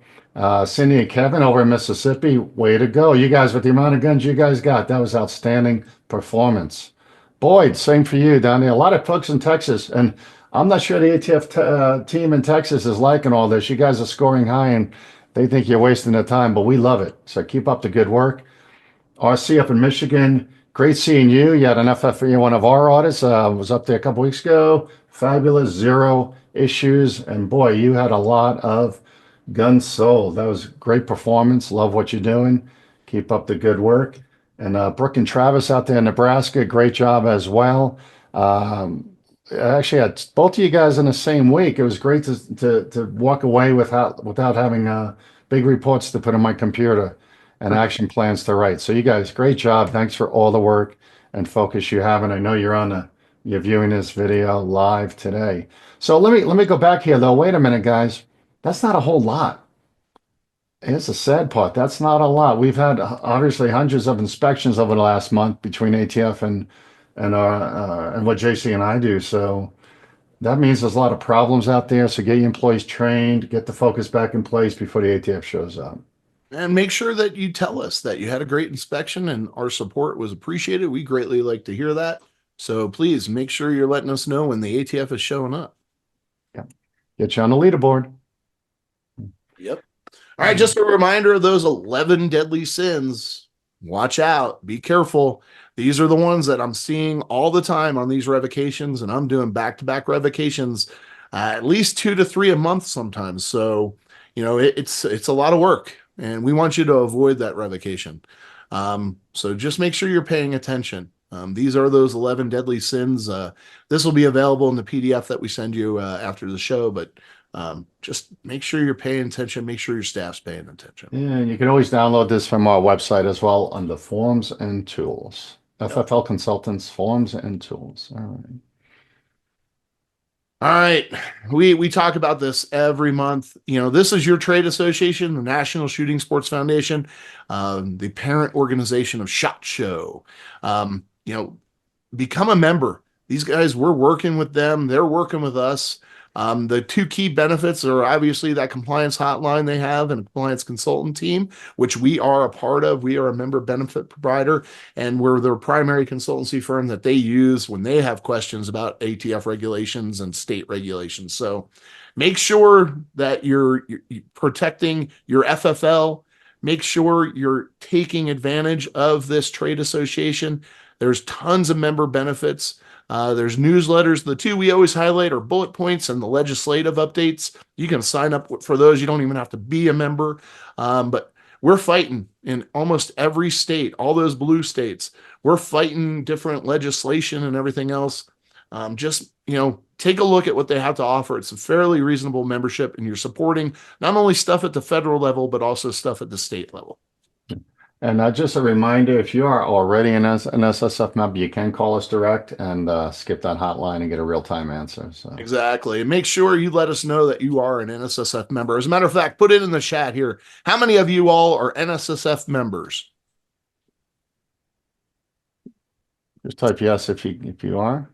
Cindy and Kevin over in Mississippi. Way to go. You guys, with the amount of guns you guys got, that was outstanding performance. Boyd, same for you down there. A lot of folks in Texas. And I'm not sure the ATF team in Texas is liking all this. You guys are scoring high and they think you're wasting their time, but we love it. So keep up the good work. RC up in Michigan, great seeing you. You had an FFL, one of our audits, was up there a couple weeks ago. Fabulous, 0 issues. And boy, you had a lot of guns sold. That was great performance. Love what you're doing. Keep up the good work. And Brooke and Travis out there in Nebraska, great job as well. I actually had both of you guys in the same week. It was great to walk away without having big reports to put in my computer and action plans to write. So you guys, great job. Thanks for all the work and focus you have. And I know you're viewing this video live today. So let me go back here though. Wait a minute, guys. That's not a whole lot. It's the sad part. That's not a lot. We've had obviously hundreds of inspections over the last month between ATF and what JC and I do. So that means there's a lot of problems out there. So get your employees trained, get the focus back in place before the ATF shows up. And make sure that you tell us that you had a great inspection and our support was appreciated. We greatly like to hear that. So please make sure you're letting us know when the ATF is showing up. Yeah. Get you on the leaderboard. Yep. All right. Just a reminder of those 11 deadly sins. Watch out. Be careful. These are the ones that I'm seeing all the time on these revocations, and I'm doing back-to-back revocations, at least 2 to 3 a month sometimes. So, it's a lot of work, and we want you to avoid that revocation. So just make sure you're paying attention. These are those 11 deadly sins. This will be available in the PDF that we send you after the show, but just make sure you're paying attention. Make sure your staff's paying attention. Yeah, and you can always download this from our website as well under Forms and Tools. Yep. FFL Consultants, Forms and Tools. All right. All right. We talk about this every month. This is your trade association, the National Shooting Sports Foundation, the parent organization of SHOT Show. Become a member. These guys, we're working with them. They're working with us. The two key benefits are obviously that compliance hotline they have and a compliance consultant team, which we are a part of. We are a member benefit provider, and we're their primary consultancy firm that they use when they have questions about ATF regulations and state regulations. So make sure that you're protecting your FFL. Make sure you're taking advantage of this trade association. There's tons of member benefits. There's newsletters. The two we always highlight are bullet points and the legislative updates. You can sign up for those. You don't even have to be a member. But we're fighting in almost every state, all those blue states. We're fighting different legislation and everything else. Just take a look at what they have to offer. It's a fairly reasonable membership, and you're supporting not only stuff at the federal level, but also stuff at the state level. And just a reminder, if you are already an NSSF member, you can call us direct and skip that hotline and get a real-time answer. So exactly. And make sure you let us know that you are an NSSF member. As a matter of fact, put it in the chat here. How many of you all are NSSF members? just type yes if you are.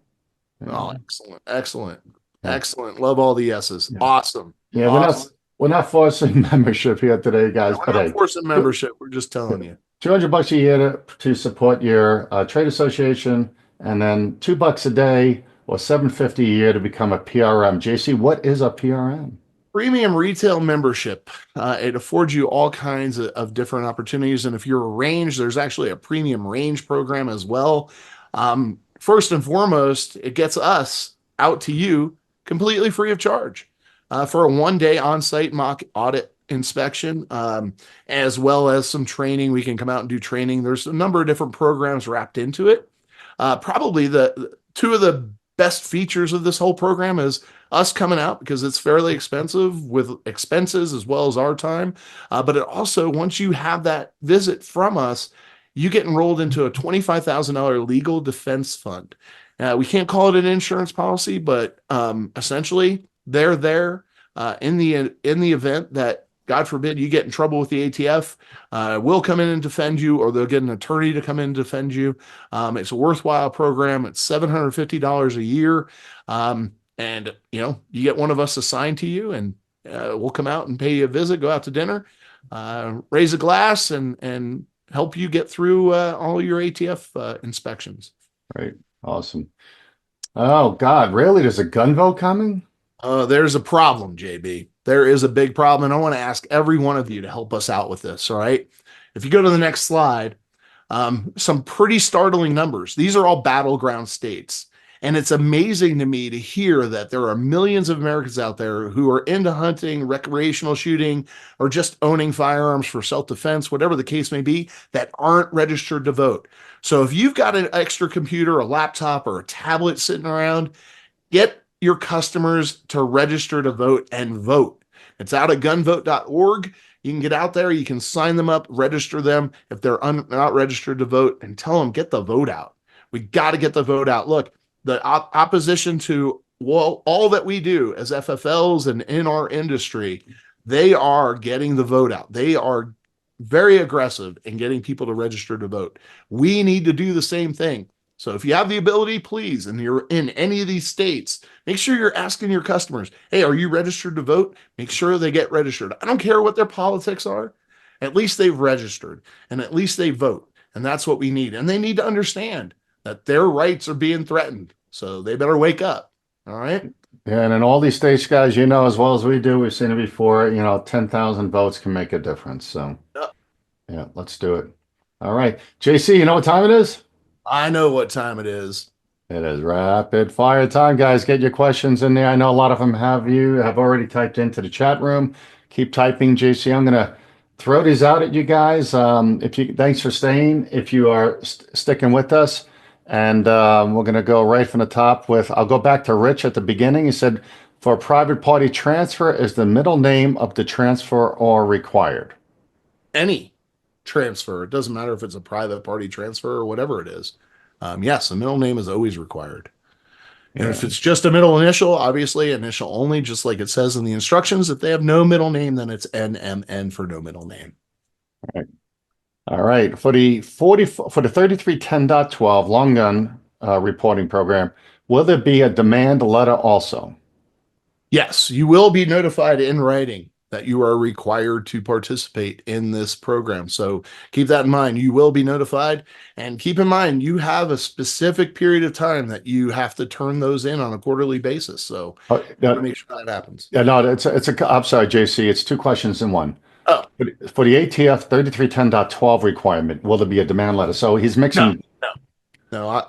Oh, excellent. Excellent. Excellent. Love all the yeses. Yeah. Awesome. Yeah, awesome. We're not forcing membership here today, guys. We're not forcing membership. We're just telling you. $200 a year to support your trade association, and then $2 a day or $750 a year to become a PRM. JC, what is a PRM? Premium retail membership. It affords you all kinds of different opportunities. And if you're a range, there's actually a premium range program as well. First and foremost, it gets us out to you completely free of charge for a one-day on-site mock audit inspection, as well as some training. We can come out and do training. There's a number of different programs wrapped into it. Probably the two of the best features of this whole program is us coming out, because it's fairly expensive with expenses as well as our time. But it also, once you have that visit from us, you get enrolled into a $25,000 legal defense fund. We can't call it an insurance policy, but essentially they're there in the event that, God forbid, you get in trouble with the ATF. We'll come in and defend you, or they'll get an attorney to come in and defend you. It's a worthwhile program. It's $750 a year. And you get one of us assigned to you, and we'll come out and pay you a visit, go out to dinner, raise a glass, and help you get through all your ATF inspections. Right. Awesome. Oh, God, really? There's a gun vote coming? There's a problem, JB. There is a big problem, and I want to ask every one of you to help us out with this, all right? If you go to the next slide, some pretty startling numbers. These are all battleground states. And it's amazing to me to hear that there are millions of Americans out there who are into hunting, recreational shooting, or just owning firearms for self-defense, whatever the case may be, that aren't registered to vote. So if you've got an extra computer, a laptop, or a tablet sitting around, get your customers to register to vote and vote. It's out at gunvote.org. You can get out there, you can sign them up, register them if they're not registered to vote, and tell them, get the vote out. We got to get the vote out. Look, the opposition to all that we do as FFLs and in our industry, they are getting the vote out. They are very aggressive in getting people to register to vote. We need to do the same thing. So if you have the ability, please, and you're in any of these states, make sure you're asking your customers, hey, are you registered to vote? Make sure they get registered. I don't care what their politics are. At least they've registered, and at least they vote. And that's what we need. And they need to understand that their rights are being threatened. So they better wake up. All right. Yeah, and in all these states, guys, as well as we do, we've seen it before, 10,000 votes can make a difference. So yeah, let's do it. All right. JC, you know what time it is? I know what time it is. It is rapid fire time, guys. Get your questions in there. I know a lot of them have already typed into the chat room. Keep typing, JC. I'm going to throw these out at you guys. Thanks for staying. If you are sticking with us, And we're going to go right from the top with, I'll go back to Rich at the beginning. He said, for a private party transfer, is the middle name of the transfer or required? Any transfer, it doesn't matter if it's a private party transfer or whatever it is. Yes, the middle name is always required. And if Yeah. it's just a middle initial, obviously initial only, just like it says in the instructions. If they have no middle name, then it's NMN for no middle name. All right. For the 3310.12 long gun reporting program, will there be a demand letter also? Yes, you will be notified in writing that you are required to participate in this program. So keep that in mind. You will be notified, and keep in mind you have a specific period of time that you have to turn those in on a quarterly basis. So Oh, you want to make sure that happens. yeah, no, I'm sorry, JC. It's two questions in one. Oh, For the ATF 3310.12 requirement, will there be a demand letter? So he's mixing. no. There won't.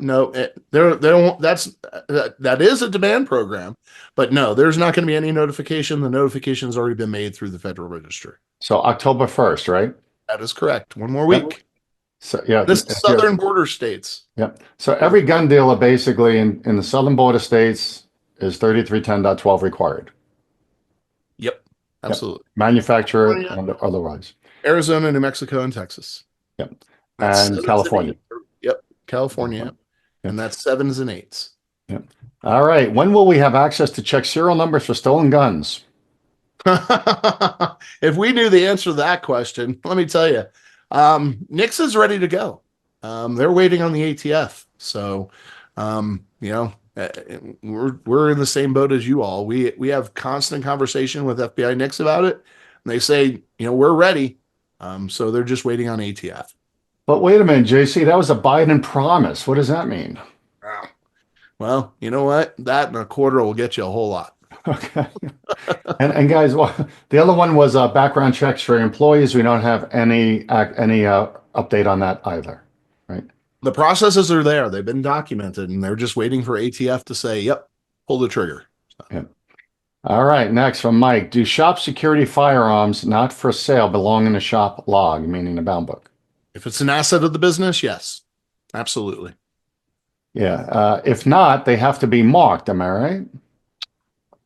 That is a demand program, but no, there's not going to be any notification. The notification's already been made through the Federal Register. So October 1st, right? That is correct. One more Yep. week. So yeah, This is southern border states. Yep. So every gun dealer basically in the southern border states is 3310.12 required. Yep, absolutely. Manufacturer California. and otherwise. Arizona, New Mexico, and Texas. Yep. That's And sevens California. eights. Yep, California. Yep. And that's 7s and 8s. Yep. All right. When will we have access to check serial numbers for stolen guns? If we knew the answer to that question, let me tell you, Nix is ready to go. They're waiting on the ATF. So, we're in the same boat as you all. We have constant conversation with FBI Nix about it. And they say, we're ready. So they're just waiting on ATF. But wait a minute, JC, that was a Biden promise. What does that mean? Well, you know what? That and a quarter will get you a whole lot. Okay. And guys, the other one was background checks for employees. We don't have any update on that either, right? The processes are there. They've been documented, and they're just waiting for ATF to say, yep, pull the trigger. So. Yeah. All right, next from Mike. Do shop security firearms not for sale belong in the shop log, meaning the bound book? If it's an asset of the business, yes, absolutely. Yeah. If not, they have to be marked. Am I right?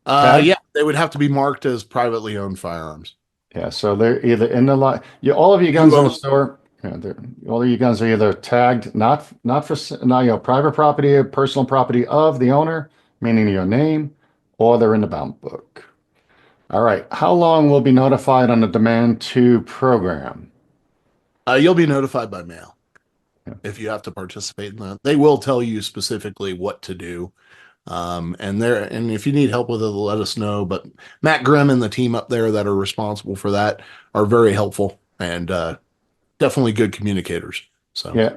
Yeah, they would have to be marked as privately owned firearms. Yeah. So they're either in the lot. All of your guns in the store. Yeah, all of your guns are either tagged not for private property or personal property of the owner, meaning your name, or they're in the bound book. All right. How long will be notified on the demand to program? You'll be notified by mail Yeah. if you have to participate in that. They will tell you specifically what to do. And if you need help with it, let us know. But Matt Grimm and the team up there that are responsible for that are very helpful and definitely good communicators. So yeah,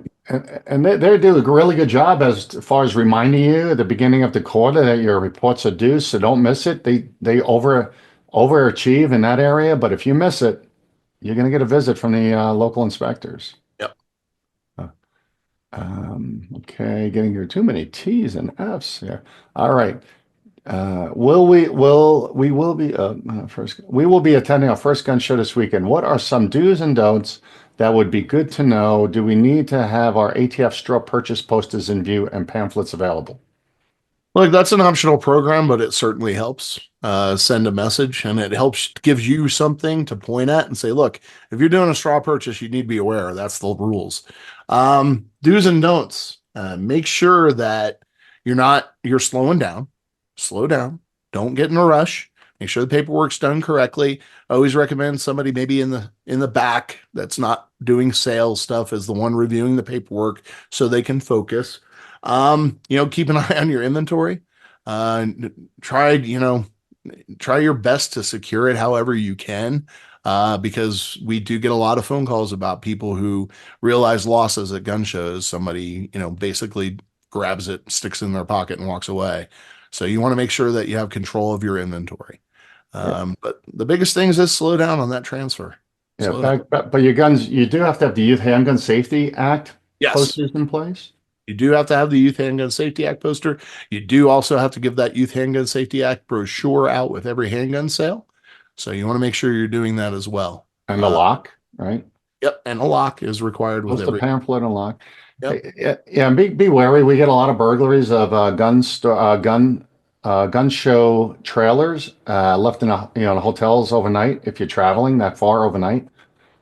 and they do a really good job as far as reminding you at the beginning of the quarter that your reports are due, so don't miss it. They overachieve in that area, but if you miss it, you're going to get a visit from the local inspectors. Yep. Okay, getting here too many T's and F's here. All right. We will be attending our first gun show this weekend. What are some do's and don'ts that would be good to know? Do we need to have our ATF straw purchase posters in view and pamphlets available? Look, that's an optional program, but it certainly helps send a message, and it helps gives you something to point at and say, look, if you're doing a straw purchase, you need to be aware. That's the rules. Do's and don'ts. Make sure that you're slowing down. Slow down. Don't get in a rush. Make sure the paperwork's done correctly. I always recommend somebody maybe in the back that's not doing sales stuff as the one reviewing the paperwork so they can focus. Keep an eye on your inventory. Try your best to secure it however you can, because we do get a lot of phone calls about people who realize losses at gun shows. Somebody, basically grabs it, sticks it in their pocket and walks away. So you want to make sure that you have control of your inventory. But the biggest thing is slow down on that transfer. Yeah, but your guns, you do have to have the Youth Handgun Safety Act posters in place. You do have to have the Youth Handgun Safety Act poster. You do also have to give that Youth Handgun Safety Act brochure out with every handgun sale. So you want to make sure you're doing that as well. And the lock, right? Yep, and a lock is required with Post a every. pamphlet and lock. Yep. Yeah, yeah, and be wary. We get a lot of burglaries of gun show trailers left in hotels overnight if you're traveling that far overnight. Yep.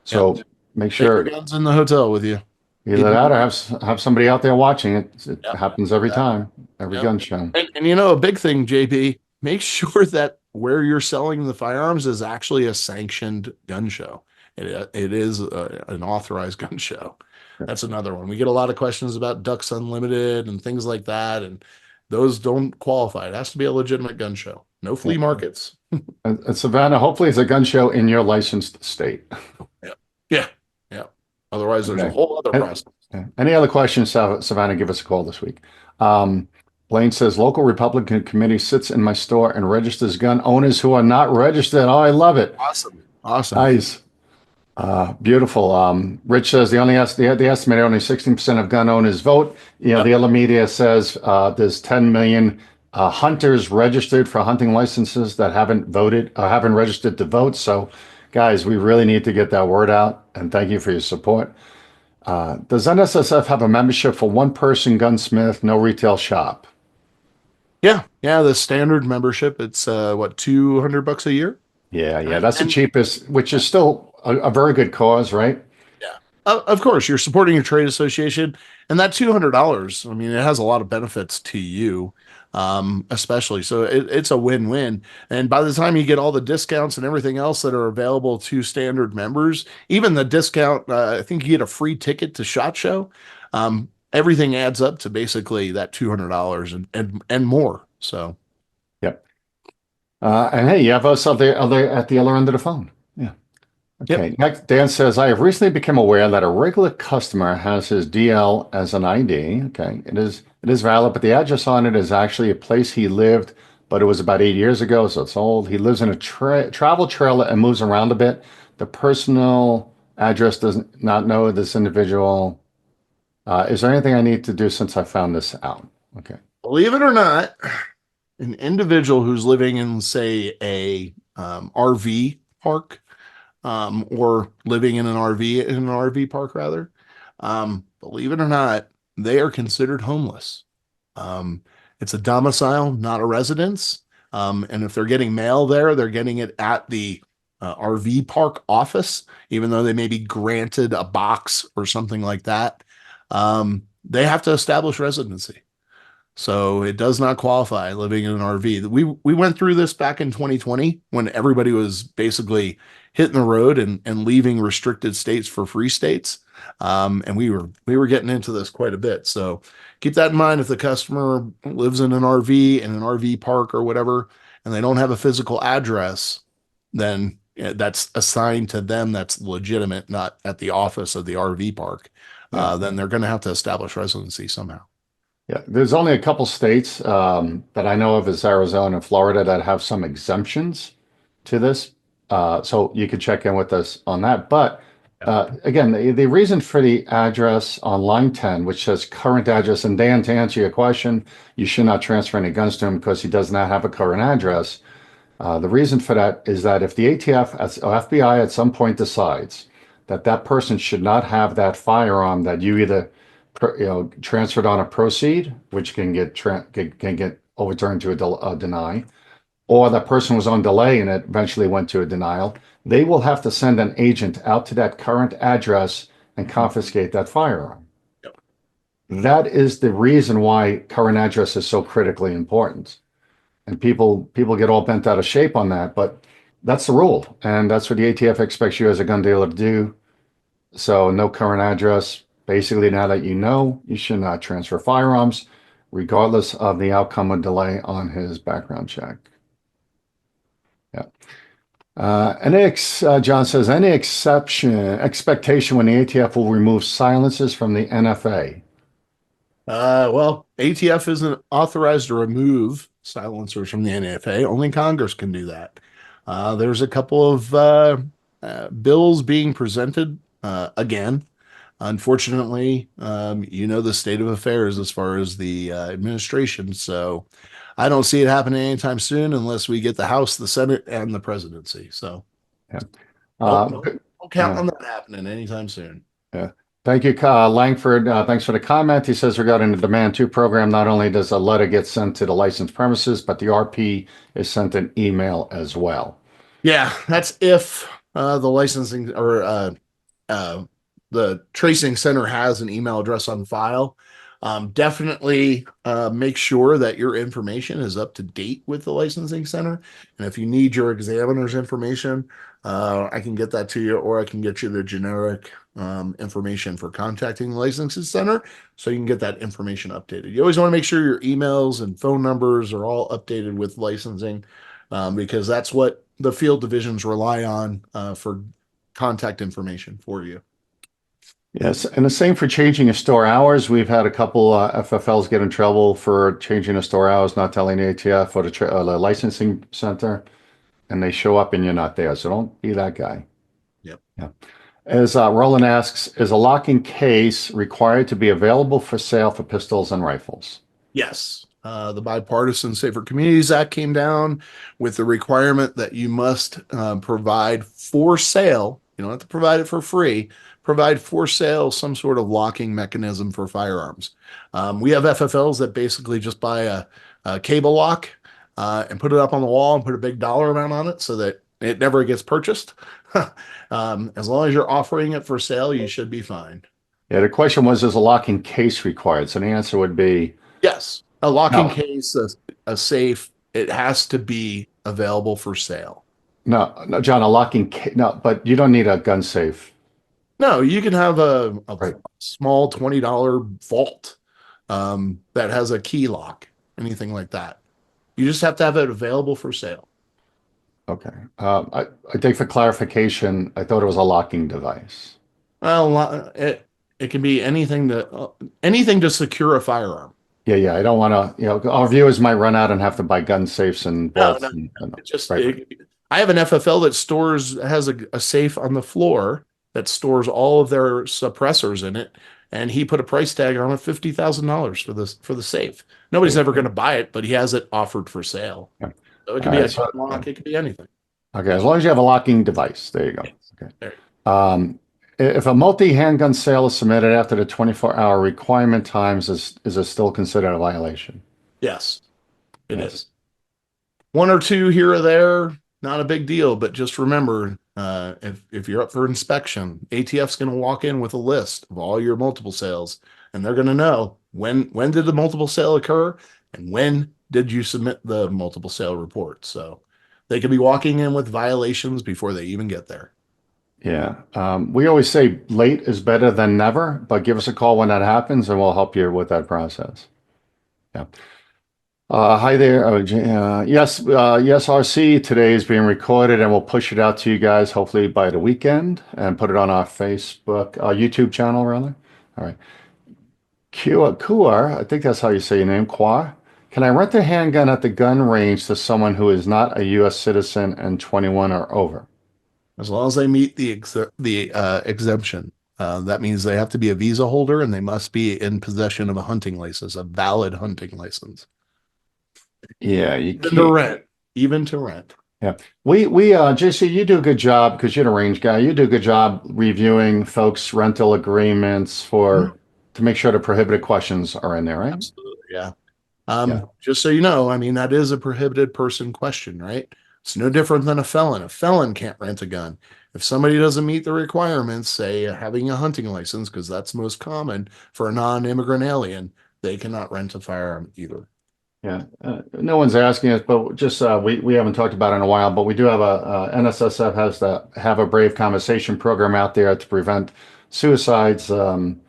So make Take your sure guns in the hotel with you. either that or have somebody out there watching it. It Yep. happens every Exactly. time, every Yep. gun show. And a big thing, JP, make sure that where you're selling the firearms is actually a sanctioned gun show. It is an authorized gun show. That's another one. We get a lot of questions about Ducks Unlimited and things like that, and those don't qualify. It has to be a legitimate gun show. No flea markets. And Savannah, hopefully it's a gun show in your licensed state. Yeah. Yeah. Yeah. Otherwise, there's a Okay. whole other process. Any other questions, Savannah, give us a call this week. Blaine says, local Republican committee sits in my store and registers gun owners who are not registered. Oh, I love it. Awesome. Awesome. Nice. Beautiful. Rich says the estimate only 16% of gun owners vote. The other media says there's 10 million hunters registered for hunting licenses that haven't voted, haven't registered to vote. So, guys, we really need to get that word out. And thank you for your support. Does NSSF have a membership for one person gunsmith, no retail shop? Yeah. Yeah. The standard membership, it's what, $200 a year? Yeah. That's the cheapest, which is still a very good cause, right? Yeah. Of course, you're supporting your trade association, and that $200, I mean, it has a lot of benefits to you, especially. So it's a win-win. And by the time you get all the discounts and everything else that are available to standard members, even the discount, I think you get a free ticket to SHOT Show. Everything adds up to basically that $200 and more. So, Yep. And hey, you have us at the other end of the phone. Yeah. Okay. Yep. Next, Dan says, I have recently become aware that a regular customer has his DL as an ID. Okay. It is valid, but the address on it is actually a place he lived, but it was about 8 years ago, so it's old. He lives in a travel trailer and moves around a bit. The personal address does not know this individual. Is there anything I need to do since I found this out? Okay. Believe it or not, an individual who's living in, say, a RV park, or living in an RV park rather, believe it or not, they are considered homeless. It's a domicile, not a residence. And if they're getting mail there, they're getting it at the RV park office, even though they may be granted a box or something like that. They have to establish residency. So it does not qualify living in an RV. We went through this back in 2020 when everybody was basically hitting the road and leaving restricted states for free states. And we were getting into this quite a bit. So keep that in mind. If the customer lives in an RV in an RV park or whatever, and they don't have a physical address, then that's assigned to them. That's legitimate, not at the office of the RV park. Then they're going to have to establish residency somehow. Yeah, there's only a couple states that I know of is Arizona and Florida that have some exemptions to this. So you could check in with us on that. But again, the reason for the address on line 10, which says current address, and Dan, to answer your question, you should not transfer any guns to him because he does not have a current address. The reason for that is that if the ATF or FBI at some point decides that that person should not have that firearm that you either transferred on a proceed, which can get overturned to a deny, or that person was on delay and it eventually went to a denial, they will have to send an agent out to that current address and confiscate that firearm. Yep. That is the reason why current address is so critically important. And people get all bent out of shape on that, but that's the rule. And that's what the ATF expects you as a gun dealer to do. So no current address. Basically, now that you know, you should not transfer firearms, regardless of the outcome or delay on his background check. Yeah. John says, any expectation when the ATF will remove silencers from the NFA? Well, ATF isn't authorized to remove silencers from the NFA. Only Congress can do that. There's a couple of bills being presented again. Unfortunately, the state of affairs as far as the administration. So I don't see it happening anytime soon unless we get the House, the Senate, and the presidency. So, Yeah. Don't count Yeah. on that happening anytime soon. Yeah. Thank you, Langford. Thanks for the comment. He says regarding the Demand 2 program, not only does a letter get sent to the licensed premises, but the RP is sent an email as well. Yeah, that's if the licensing or uh, the tracing center has an email address on file. Definitely make sure that your information is up to date with the licensing center. And if you need your examiner's information, I can get that to you, or I can get you the generic information for contacting the licensing center so you can get that information updated. You always want to make sure your emails and phone numbers are all updated with licensing because that's what the field divisions rely on for contact information for you. Yes, and the same for changing your store hours. We've had a couple FFLs get in trouble for changing the store hours, not telling the ATF or the licensing center, and they show up and you're not there. So don't be that guy. Yep. Yeah. As Roland asks, is a locking case required to be available for sale for pistols and rifles? Yes. The Bipartisan Safer Communities Act came down with the requirement that you must provide for sale. You don't have to provide it for free. Provide for sale some sort of locking mechanism for firearms. We have FFLs that basically just buy a cable lock and put it up on the wall and put a big dollar amount on it so that it never gets purchased. As long as you're offering it for sale, you should be fine. Yeah, the question was, is a locking case required? So the answer would be Yes, a locking no. case, a safe, it has to be available for sale. No, no, John, a locking case. No, but you don't need a gun safe. No, you can have a Right. small $20 vault that has a key lock, anything like that. You just have to have it available for sale. Okay. I think for clarification, I thought it was a locking device. Well, it can be anything to secure a firearm. Yeah. I don't want to, our viewers might run out and have to buy gun safes and No, vaults. no, And, it just right. I have an FFL that has a safe on the floor that stores all of their suppressors in it, and he put a price tag on it, $50,000 for the safe. Nobody's ever going to buy it, but he has it offered for sale. Yeah. So it could All be right. a So, gun lock, it could be anything. okay. As long as you have a locking device. There you go. Okay. There. If a multi-handgun sale is submitted after the 24-hour requirement times, is it still considered a violation? Yes, it Yes. is. One or two here or there, not a big deal, but just remember, if you're up for inspection, ATF's going to walk in with a list of all your multiple sales, and they're going to know when did the multiple sale occur and when did you submit the multiple sale report. So they could be walking in with violations before they even get there. Yeah. We always say late is better than never, but give us a call when that happens and we'll help you with that process. Yeah. Hi there. Yes, RC today is being recorded and we'll push it out to you guys hopefully by the weekend and put it on our Facebook, YouTube channel rather. All right. Kuar, I think that's how you say your name, Kuar. Can I rent a handgun at the gun range to someone who is not a U.S. citizen and 21 or over? As long as they meet the exemption. That means they have to be a visa holder and they must be in possession of a hunting license, a valid hunting license. Yeah, you Even to can't. rent. Even to rent. Yeah, JC, you do a good job because you're the range guy. You do a good job reviewing folks' rental agreements Mhm. to make sure the prohibited questions are in there, right? Absolutely. Yeah. Yeah, Just so you know, I mean, that is a prohibited person question, right? It's no different than a felon. A felon can't rent a gun. If somebody doesn't meet the requirements, say having a hunting license, because that's most common for a non-immigrant alien, they cannot rent a firearm either. yeah. No one's asking us, but just we haven't talked about it in a while. But we do have NSSF has the Have a Brave Conversation program out there to prevent suicides and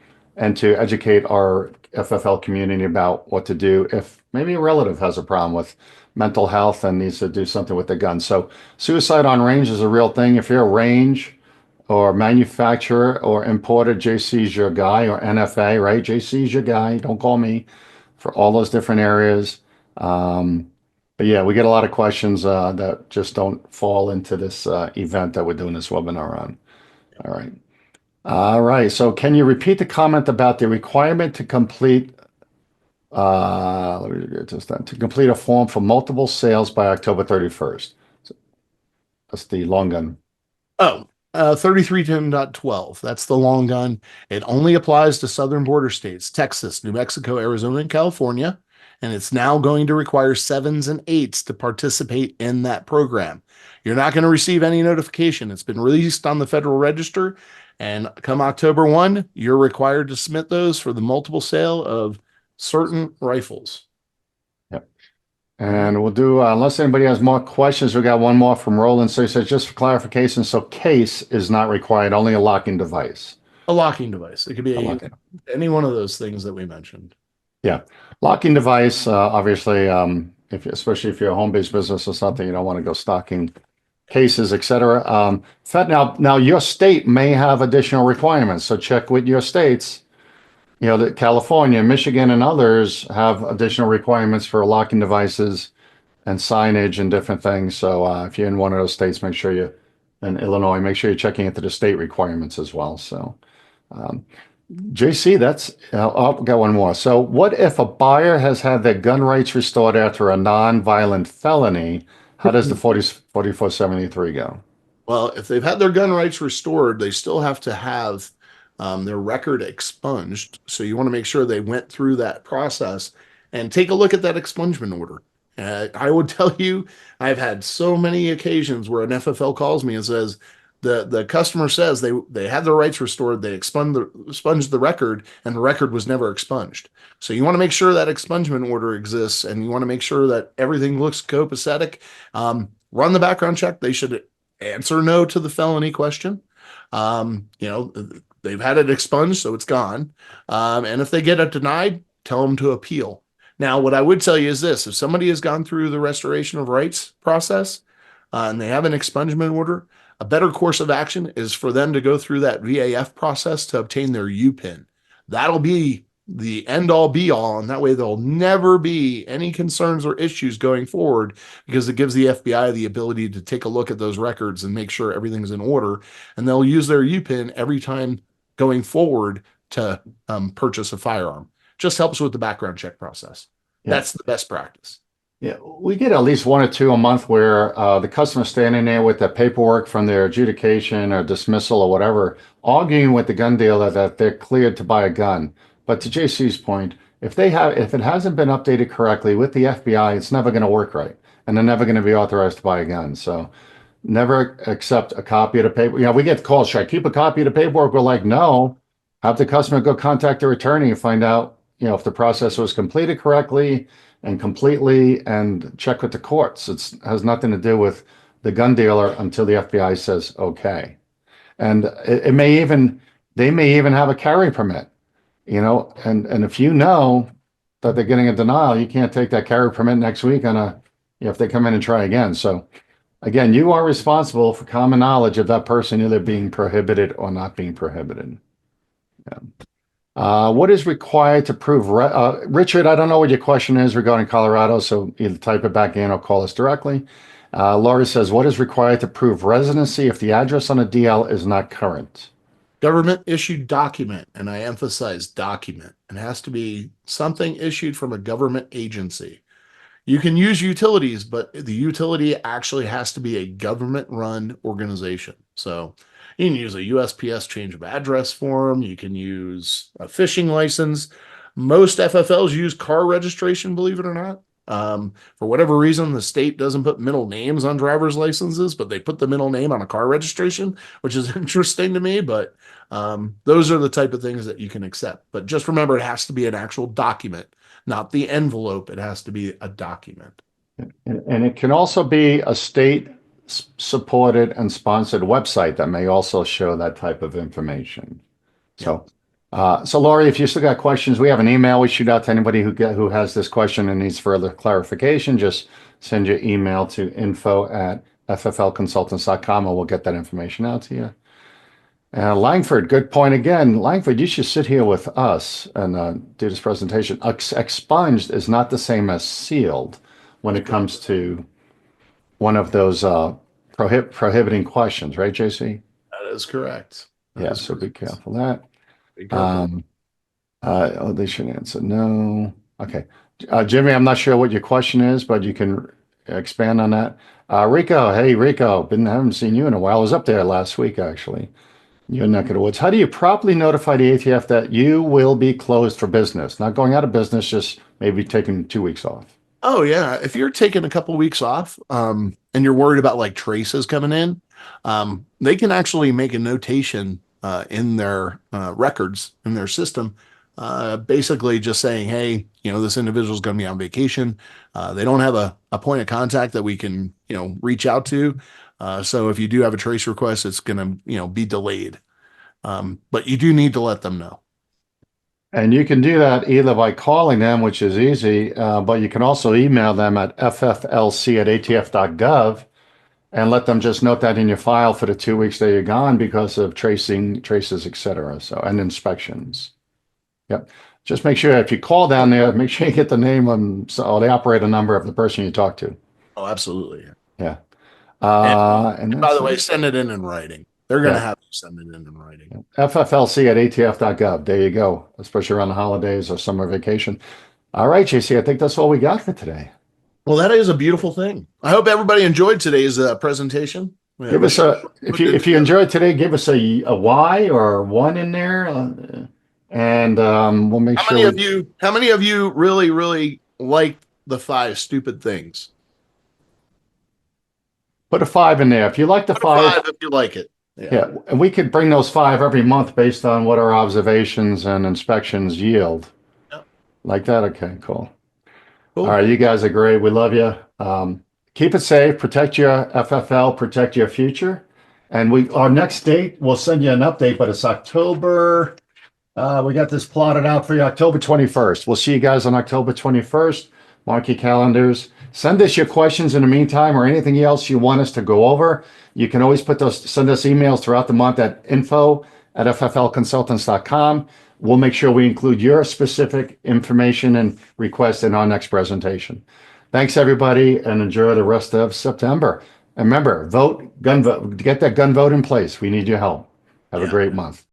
to educate our FFL community about what to do if maybe a relative has a problem with mental health and needs to do something with the gun. So suicide on range is a real thing. If you're a range or manufacturer or importer, JC's your guy, or NFA, right? JC's your guy. Don't call me for all those different areas. But yeah, we get a lot of questions that just don't fall into this event that we're doing this webinar on. All right. All right. So can you repeat the comment about the requirement to complete let me get this done, to complete a form for multiple sales by October 31st? That's the long gun. Oh, 3310.12. That's the long gun. It only applies to southern border states, Texas, New Mexico, Arizona, and California. And it's now going to require 7s and 8s to participate in that program. You're not going to receive any notification. It's been released on the Federal Register. And come October 1, you're required to submit those for the multiple sale of certain rifles. Yep. And we'll do, unless anybody has more questions, we got one more from Roland. So he says, just for clarification, so case is not required, only a locking device. A locking device. It could be any one of those things that we mentioned. Yeah. Locking device, obviously, especially if you're a home-based business or something, you don't want to go stocking cases, etc. Now your state may have additional requirements, so check with your states. You know that California, Michigan, and others have additional requirements for locking devices and signage and different things. So if you're in one of those states, make sure in Illinois, make sure you're checking into the state requirements as well. So, JC, I've got one more. So what if a buyer has had their gun rights restored after a non-violent felony? How does the 4473 go? Well, if they've had their gun rights restored, they still have to have their record expunged. So you want to make sure they went through that process and take a look at that expungement order. I would tell you, I've had so many occasions where an FFL calls me and says, the customer says they had their rights restored, they expunged the record, and the record was never expunged. So you want to make sure that expungement order exists, and you want to make sure that everything looks copacetic. Run the background check. They should answer no to the felony question. They've had it expunged, so it's gone. And if they get it denied, tell them to appeal. Now, what I would tell you is this: if somebody has gone through the restoration of rights process and they have an expungement order, a better course of action is for them to go through that VAF process to obtain their UPIN. That'll be the end-all be-all, and that way there'll never be any concerns or issues going forward, because it gives the FBI the ability to take a look at those records and make sure everything's in order, and they'll use their UPIN every time going forward to purchase a firearm. Just helps with the background check process. Yeah. That's the best practice. Yeah, we get at least one or two a month where the customer's standing there with the paperwork from their adjudication or dismissal or whatever, arguing with the gun dealer that they're cleared to buy a gun. But to JC's point, if it hasn't been updated correctly with the FBI, it's never going to work right, and they're never going to be authorized to buy a gun. So never accept a copy of the paper. You know, we get calls, should I keep a copy of the paperwork? We're like, no. Have the customer go contact their attorney and find out, you know, if the process was completed correctly and completely, and check with the courts. It has nothing to do with the gun dealer until the FBI says okay. And they may even have a carry permit, you know, and if you know that they're getting a denial, you can't take that carry permit next week if they come in and try again. So again, you are responsible for common knowledge of that person either being prohibited or not being prohibited. Yeah. What is required to prove? Richard, I don't know what your question is regarding Colorado, so either type it back in or call us directly. Laurie says, what is required to prove residency if the address on a DL is not current? Government issued document, and I emphasize document. It has to be something issued from a government agency. You can use utilities, but the utility actually has to be a government-run organization. So you can use a USPS change of address form. You can use a fishing license. Most FFLs use car registration, believe it or not. For whatever reason, the state doesn't put middle names on driver's licenses, but they put the middle name on a car registration, which is interesting to me. But those are the type of things that you can accept. But just remember, it has to be an actual document, not the envelope. It has to be a document. And it can also be a state supported and sponsored website that may also show that type of information. So, Laurie, if you still got questions, we have an email we shoot out to anybody who has this question and needs further clarification. Just send your email to info@fflconsultants.com and we'll get that information out to you. Langford, good point again. Langford, you should sit here with us and do this presentation. Expunged is not the same as sealed when it comes to one of those prohibiting questions, right, JC? That is correct. So be careful of that. Be careful. They should answer no. Okay. Jimmy, I'm not sure what your question is, but you can expand on that? Rico, hey Rico, haven't seen you in a while. I was up there last week actually. Your neck of the woods. How do you properly notify the ATF that you will be closed for business? Not going out of business, just maybe taking 2 weeks off. Oh yeah, if you're taking a couple weeks off, and you're worried about like traces coming in, they can actually make a notation in their records in their system, basically just saying, hey, this individual is going to be on vacation. They don't have a point of contact that we can, reach out to. So if you do have a trace request, it's going to, be delayed. But you do need to let them know. And you can do that either by calling them, which is easy, but you can also email them at fflc@atf.gov and let them just note that in your file for the 2 weeks that you're gone because of traces, etc. So, and inspections. Yep. Just make sure if you call down there, make sure you get the name or the operator number of the person you talk to. Oh, absolutely. Yeah. And by the way, send it in writing. They're going to have to send it in writing. FFLC@atf.gov. There you go, especially around the holidays or summer vacation. All right, JC, I think that's all we got for today. Well, that is a beautiful thing. I hope everybody enjoyed today's presentation. Give us if you enjoyed today, give us a Y or a 1 in there, and we'll make sure. How many of you really, really like the 5 stupid things? Put a 5 in there if you like the 5. If you like it. Yeah, and we could bring those 5 every month based on what our observations and inspections yield. Yep. Like that? Okay, cool. All right, you guys are great. We love you. Keep it safe, protect your FFL, protect your future. And our next date, we'll send you an update, but it's October. We got this plotted out for you, October 21st. We'll see you guys on October 21st. Mark your calendars. Send us your questions in the meantime or anything else you want us to go over. You can always send us emails throughout the month at info@fflconsultants.com. We'll make sure we include your specific information and request in our next presentation. Thanks, everybody, and enjoy the rest of September. And remember, gun vote, get that gun vote in place. We need your help. Have a great month.